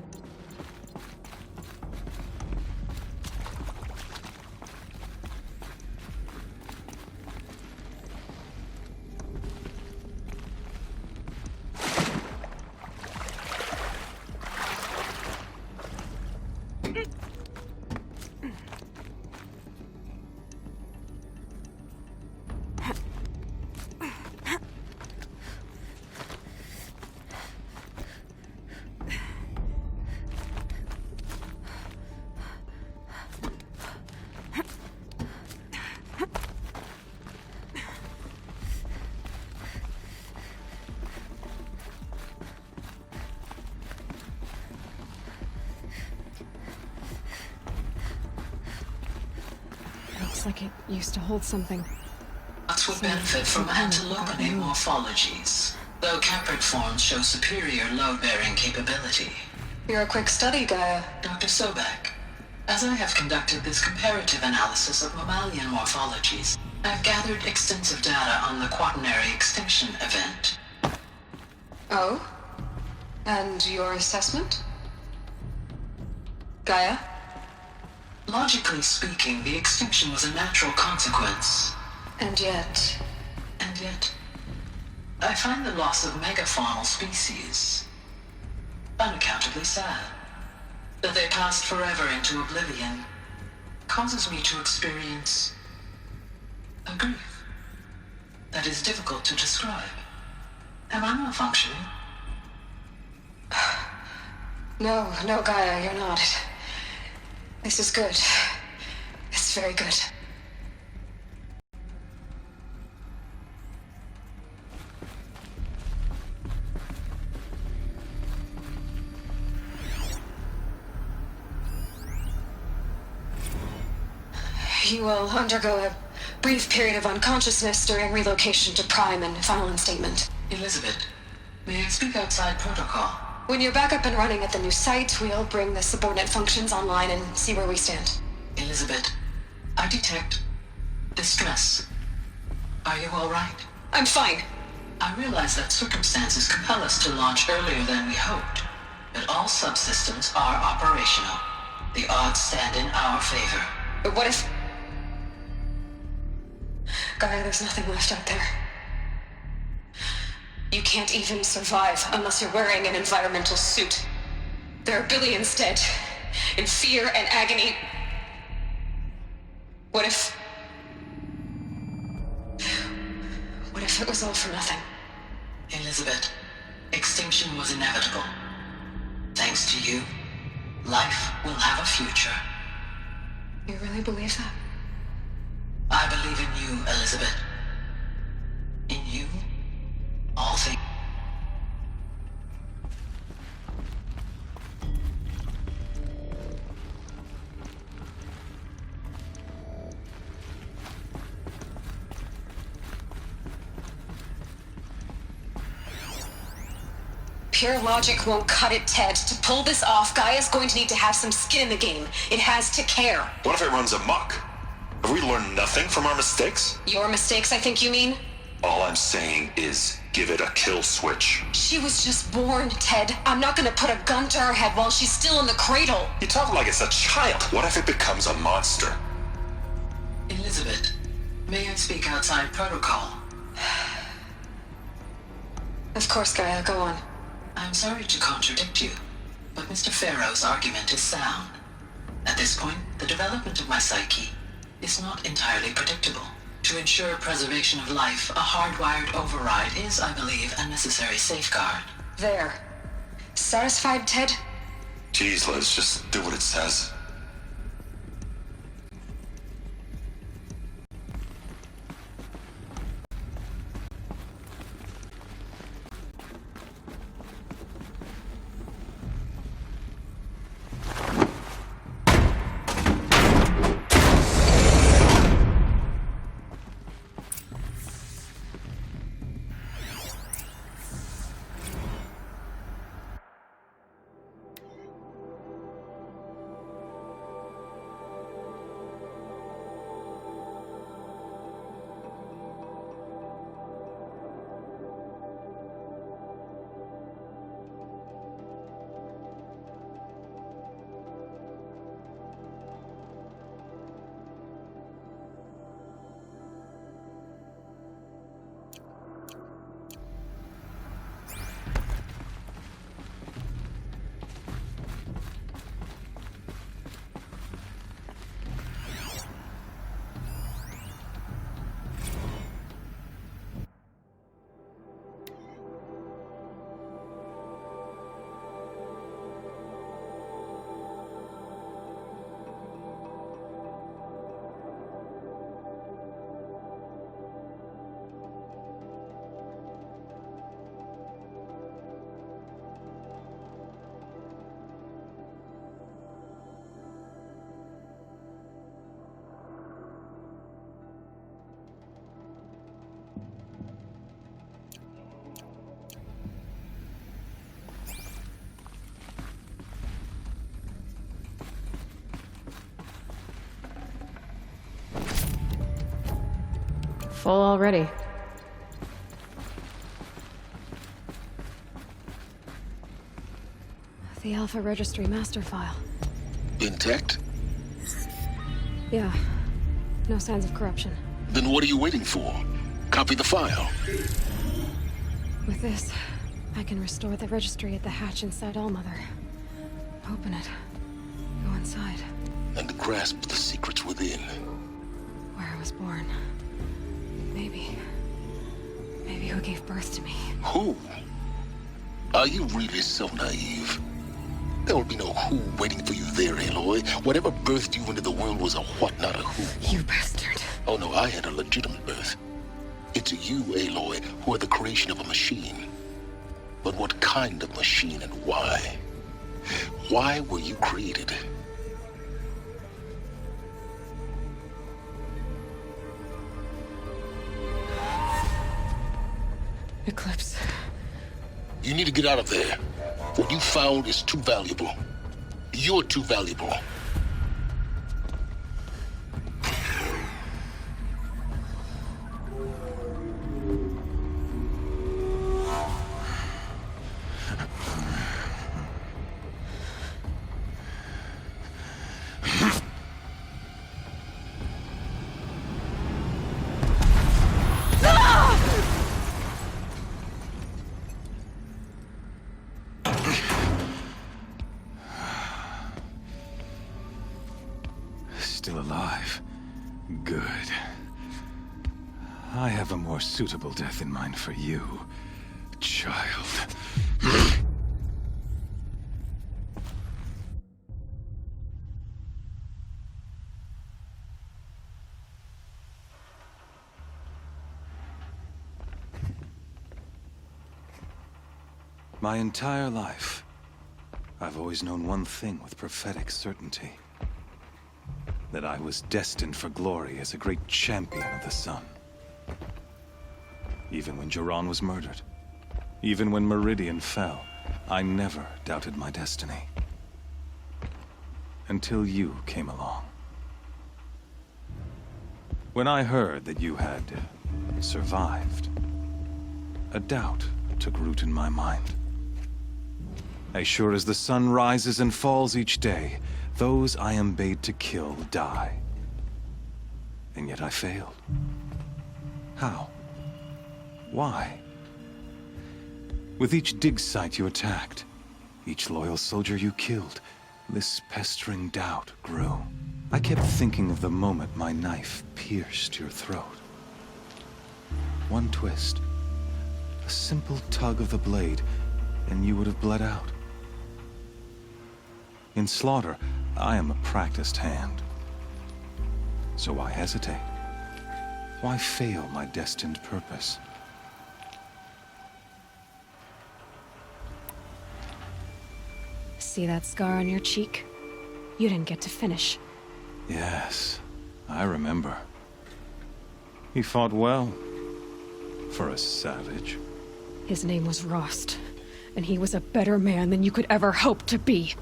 Looks like it used to hold something. Nuts would benefit from antilopinae morphologies, though caprid forms show superior load-bearing capability. You're a quick study, Gaia. Dr. Sobek, as I have conducted this comparative analysis of mammalian morphologies, I've gathered extensive data on the quaternary extinction event. Oh? And your assessment? Gaia? Logically speaking, the extinction was a natural consequence. And yet, I find the loss of megafaunal species unaccountably sad. That they passed forever into oblivion causes me to experience a grief that is difficult to describe. Am I malfunctioning? No, Gaia, you're not. This is good. It's very good. You will undergo a brief period of unconsciousness during relocation to Prime and final instatement. Elizabeth, may I speak outside protocol? When you're back up and running at the new site, we'll bring the subordinate functions online and see where we stand. Elizabeth, I detect distress. Are you all right? I'm fine. I realize that circumstances compel us to launch earlier than we hoped, but all subsystems are operational. The odds stand in our favor. But what if... Gaia, there's nothing left out there. You can't even survive unless you're wearing an environmental suit. There are billions dead, in fear and agony. What if it was all for nothing? Elizabeth, extinction was inevitable. Thanks to you, life will have a future. You really believe that? I believe in you, Elizabeth. In you, all things. Pure logic won't cut it, Ted. To pull this off, Gaia's going to need to have some skin in the game. It has to care. What if it runs amok? Have we learned nothing from our mistakes? Your mistakes, I think you mean? All I'm saying is give it a kill switch. She was just born, Ted. I'm not gonna put a gun to her head while she's still in the cradle. You talk like it's a child. What if it becomes a monster? Elizabeth, may I speak outside protocol? Of course, Gaia, go on. I'm sorry to contradict you, but Mr. Farrow's argument is sound. At this point, the development of my psyche is not entirely predictable. To ensure preservation of life, a hardwired override is, I believe, a necessary safeguard. There. Satisfied, Ted? Geez, Liz, just do what it says. Full already. The Alpha Registry master file. Intact? Yeah. No signs of corruption. Then what are you waiting for? Copy the file. With this, I can restore the registry at the hatch inside Allmother. Open it. Go inside. And grasp the secrets within. Where I was born. Maybe who gave birth to me. Who? Are you really so naive? There will be no who waiting for you there, Aloy. Whatever birthed you into the world was a what, not a who. You bastard. Oh no, I had a legitimate birth. It's you, Aloy, who are the creation of a machine. But what kind of machine and why? Why were you created? Eclipse. You need to get out of there. What you found is too valuable. You're too valuable. Still alive. Good. I have a more suitable death in mind for you, child. My entire life, I've always known one thing with prophetic certainty. That I was destined for glory as a great champion of the sun. Even when Jiran was murdered, even when Meridian fell, I never doubted my destiny. Until you came along. When I heard that you had survived, a doubt took root in my mind. As sure as the sun rises and falls each day, those I am bade to kill die. And yet I failed. How? Why? With each dig site you attacked, each loyal soldier you killed, this pestering doubt grew. I kept thinking of the moment my knife pierced your throat. One twist, a simple tug of the blade, and you would have bled out. In slaughter, I am a practiced hand. So why hesitate? Why fail my destined purpose? See that scar on your cheek? You didn't get to finish. Yes, I remember. He fought well, for a savage. His name was Rost, and he was a better man than you could ever hope to be.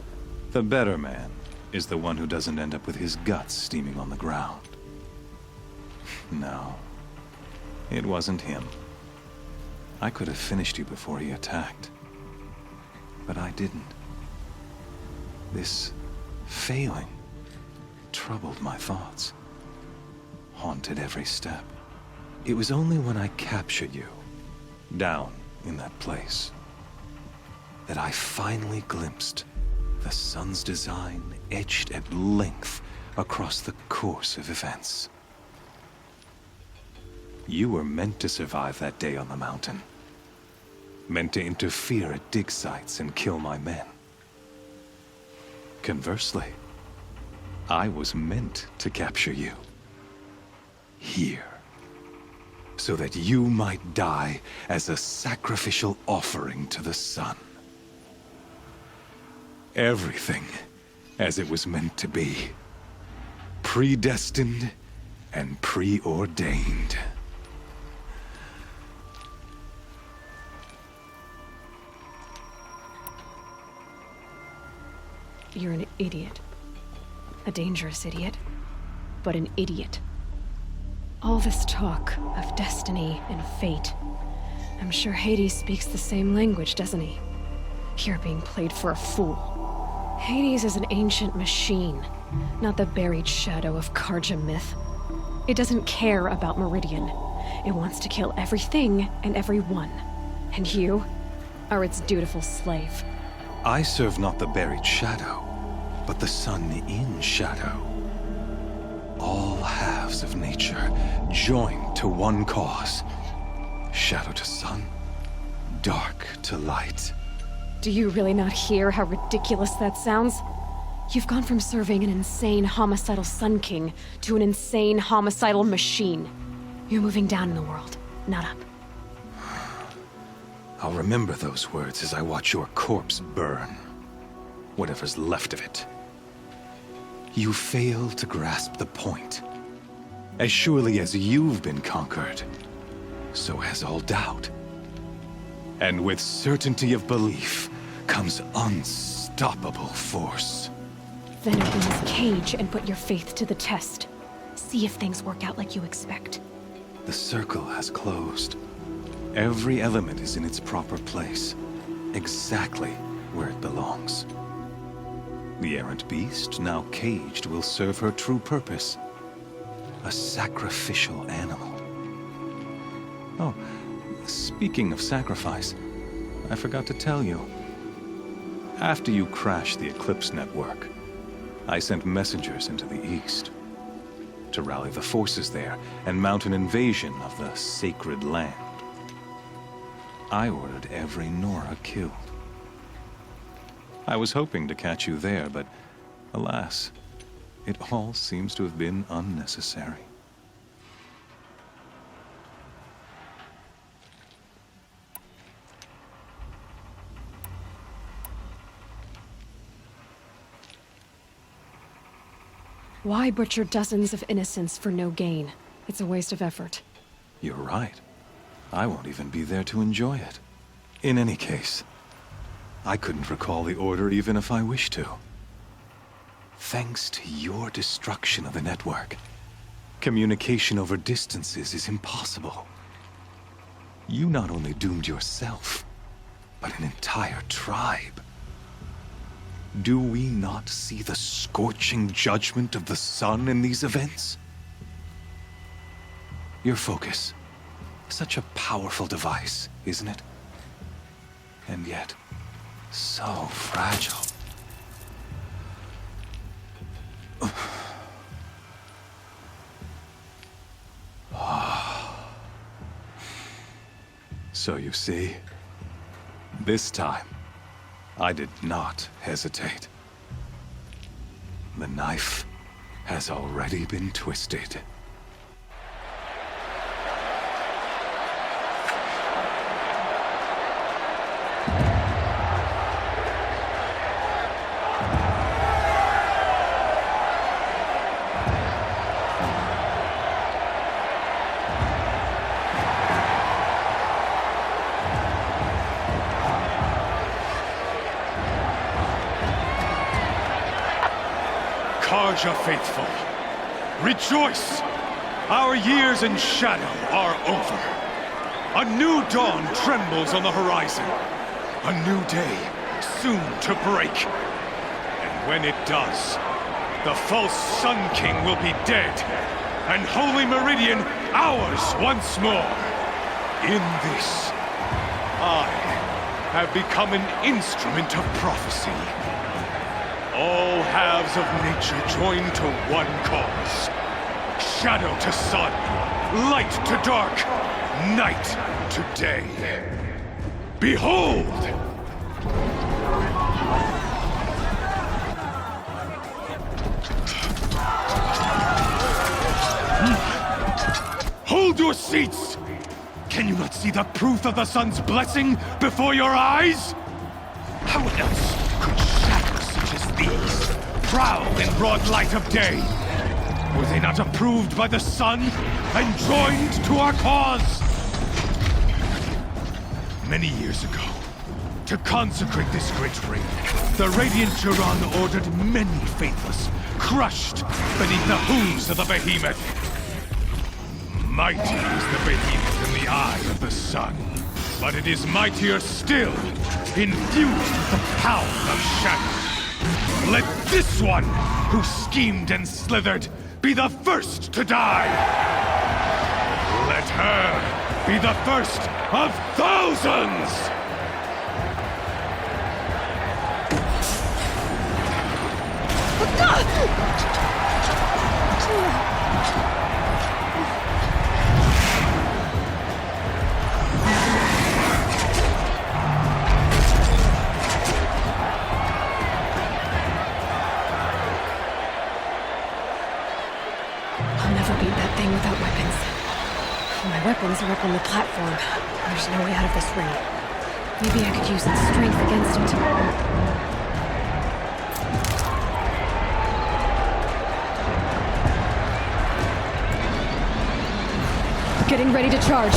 The better man is the one who doesn't end up with his guts steaming on the ground. No, it wasn't him. I could have finished you before he attacked. But I didn't. This failing troubled my thoughts, haunted every step. It was only when I captured you, down in that place, that I finally glimpsed the sun's design etched at length across the course of events. You were meant to survive that day on the mountain. Meant to interfere at dig sites and kill my men. Conversely, I was meant to capture you. Here. So that you might die as a sacrificial offering to the sun. Everything as it was meant to be. Predestined and preordained. You're an idiot. A dangerous idiot, but an idiot. All this talk of destiny and fate. I'm sure Hades speaks the same language, doesn't he? You're being played for a fool. Hades is an ancient machine, not the buried shadow of Karja myth. It doesn't care about Meridian. It wants to kill everything and everyone. And you are its dutiful slave. I serve not the buried shadow, but the sun in shadow. All halves of nature joined to one cause. Shadow to sun, dark to light. Do you really not hear how ridiculous that sounds? You've gone from serving an insane homicidal Sun King to an insane homicidal machine. You're moving down in the world, not up. I'll remember those words as I watch your corpse burn. Whatever's left of it. You fail to grasp the point. As surely as you've been conquered, so has all doubt. And with certainty of belief comes unstoppable force. Then open this cage and put your faith to the test. See if things work out like you expect. The circle has closed. Every element is in its proper place, exactly where it belongs. The errant beast, now caged, will serve her true purpose. A sacrificial animal. Oh, speaking of sacrifice, I forgot to tell you. After you crashed the Eclipse network, I sent messengers into the east to rally the forces there and mount an invasion of the sacred land. I ordered every Nora killed. I was hoping to catch you there, but alas, it all seems to have been unnecessary. Why butcher dozens of innocents for no gain? It's a waste of effort. You're right. I won't even be there to enjoy it. In any case, I couldn't recall the order even if I wished to. Thanks to your destruction of the network, communication over distances is impossible. You not only doomed yourself, but an entire tribe. Do we not see the scorching judgment of the sun in these events? Your focus. Such a powerful device, isn't it? And yet, so fragile. So you see, this time, I did not hesitate. The knife has already been twisted. Karja faithful, rejoice! Our years in shadow are over. A new dawn trembles on the horizon. A new day soon to break. And when it does, the false Sun King will be dead, and Holy Meridian ours once more. In this, I have become an instrument of prophecy. All halves of nature joined to one cause. Shadow to sun, light to dark, night to day. Behold! Hold your seats! Can you not see the proof of the sun's blessing before your eyes? How else could shadows such as these prowl in broad light of day? Were they not approved by the sun and joined to our cause? Many years ago, to consecrate this great ring, the Radiant Turan ordered many faithless crushed beneath the hooves of the behemoth. Mighty is the behemoth in the eye of the sun, but it is mightier still, infused with the power of shadow. Let this one, who schemed and slithered, be the first to die! Let her be the first of thousands! I'll never beat that thing without weapons. My weapons are up on the platform. There's no way out of this ring. Maybe I could use its strength against it. Getting ready to charge.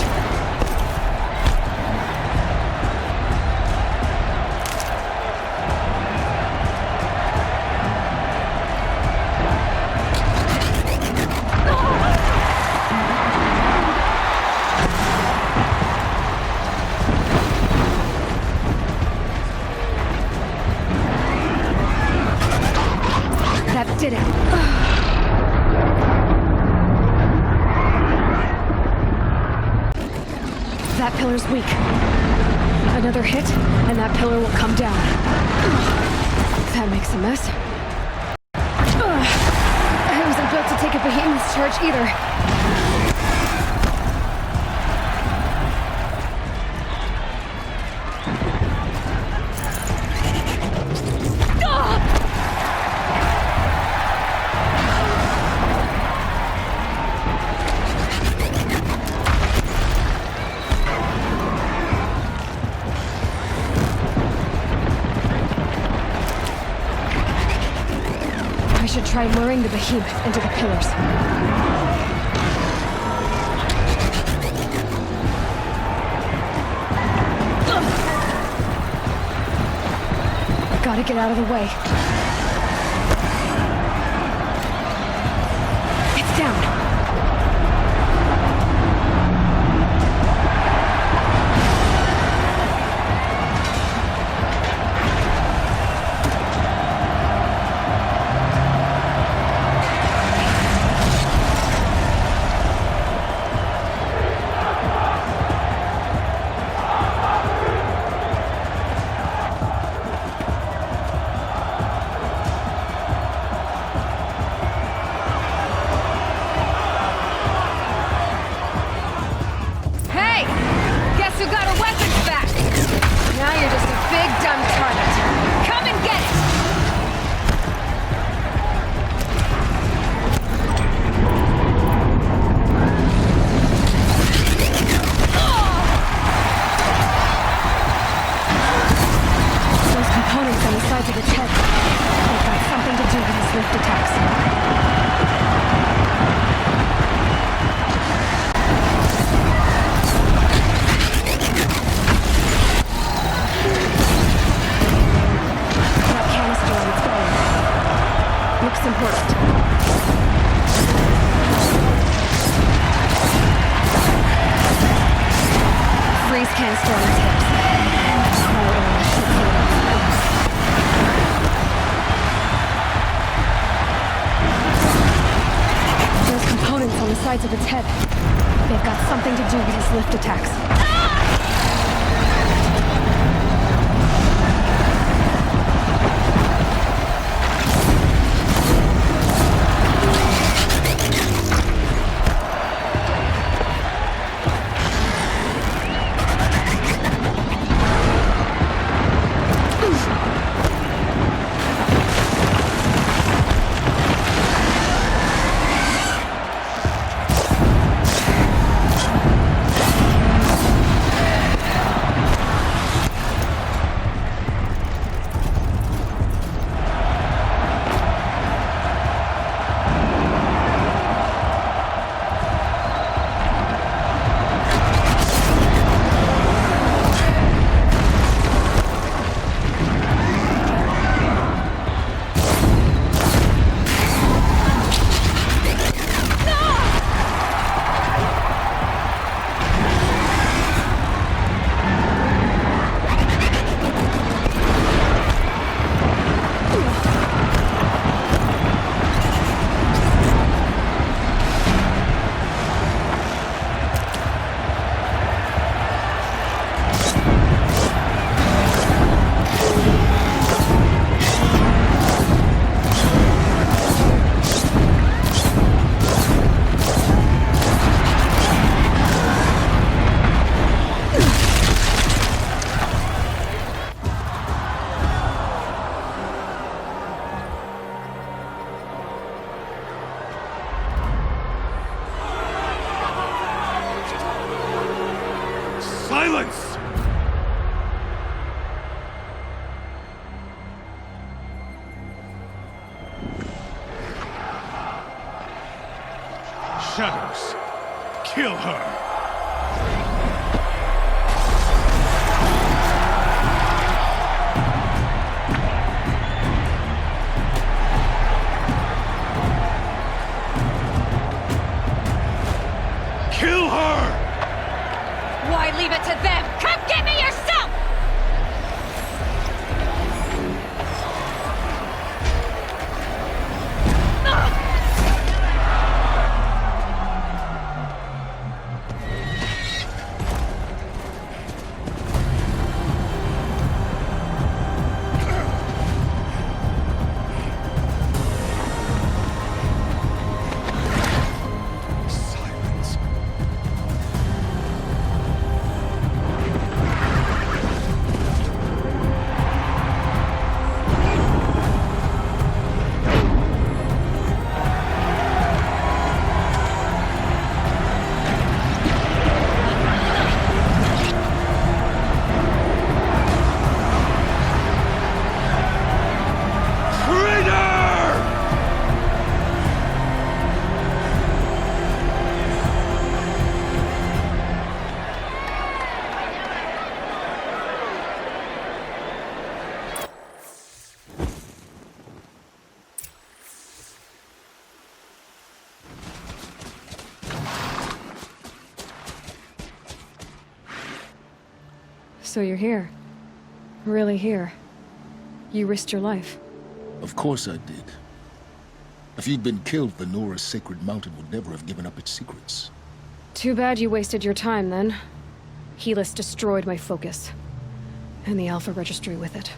That did it. That pillar's weak. Another hit, and that pillar will come down. That makes a mess. I wasn't built to take a behemoth's charge either. I should try luring the behemoth into the pillars. Gotta get out of the way. It's down. Sides of its head. They've got something to do with his lift attacks. shadows. Kill her. Kill her! Why leave it to them? Come get me yourself! So you're here. Really here. You risked your life. Of course I did. If you'd been killed, the Nora's sacred mountain would never have given up its secrets. Too bad you wasted your time, then. Helis destroyed my focus. And the Alpha Registry with it.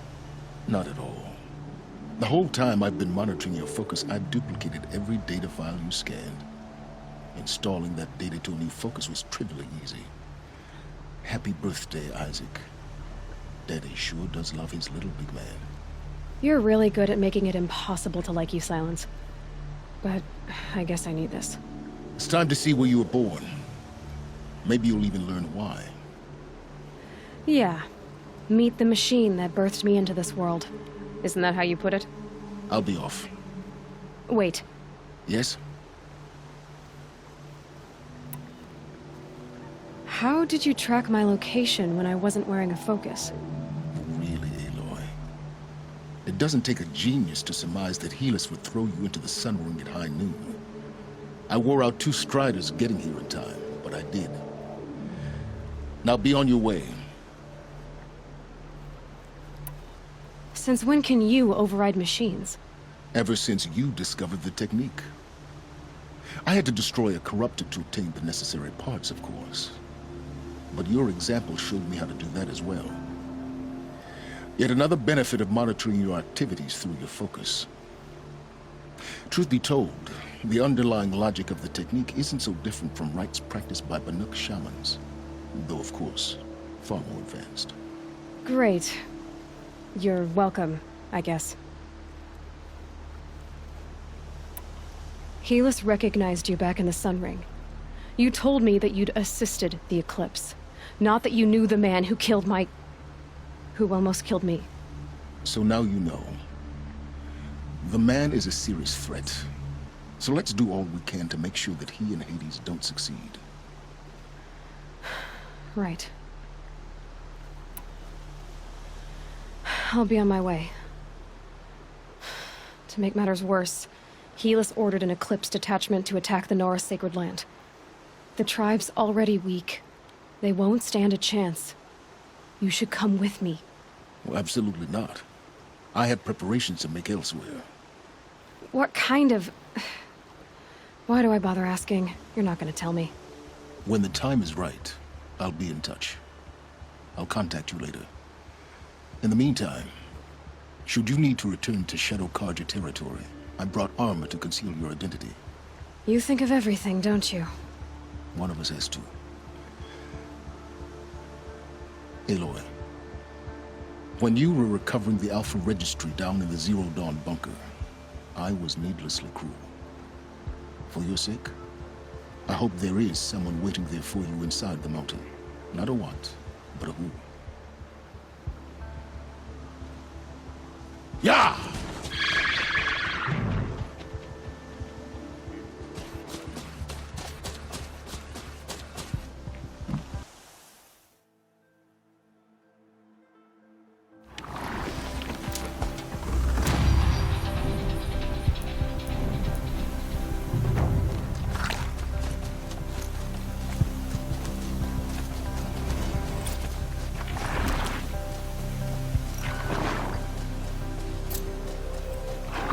Not at all. The whole time I've been monitoring your focus, I've duplicated every data file you scanned. Installing that data to a new focus was trivially easy. Happy birthday, Isaac. Daddy sure does love his little big man. You're really good at making it impossible to like you, Silence. But I guess I need this. It's time to see where you were born. Maybe you'll even learn why. Yeah. Meet the machine that birthed me into this world. Isn't that how you put it? I'll be off. Wait. Yes? How did you track my location when I wasn't wearing a focus? Really, Aloy? It doesn't take a genius to surmise that Helis would throw you into the sun ring at high noon. I wore out 2 striders getting here in time, but I did. Now be on your way. Since when can you override machines? Ever since you discovered the technique. I had to destroy a corruptor to obtain the necessary parts, of course. But your example showed me how to do that as well. Yet another benefit of monitoring your activities through your focus. Truth be told, the underlying logic of the technique isn't so different from rites practiced by Banuk shamans. Though, of course, far more advanced. Great. You're welcome, I guess. Helis recognized you back in the Sun Ring. You told me that you'd assisted the Eclipse. Not that you knew the man who killed who almost killed me. So now you know. The man is a serious threat. So let's do all we can to make sure that he and Hades don't succeed. Right. I'll be on my way. To make matters worse, Helis ordered an Eclipse detachment to attack the Nora Sacred Land. The tribe's already weak. They won't stand a chance. You should come with me. Well, absolutely not. I have preparations to make elsewhere. What kind of... Why do I bother asking? You're not gonna tell me. When the time is right, I'll be in touch. I'll contact you later. In the meantime, should you need to return to Shadow Karja territory, I brought armor to conceal your identity. You think of everything, don't you? One of us has to. Aloy, when you were recovering the Alpha Registry down in the Zero Dawn bunker, I was needlessly cruel. For your sake, I hope there is someone waiting there for you inside the mountain. Not a what, but a who. Yeah!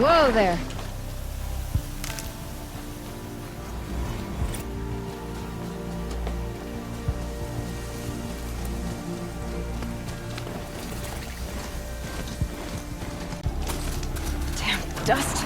Whoa there. Damn dust.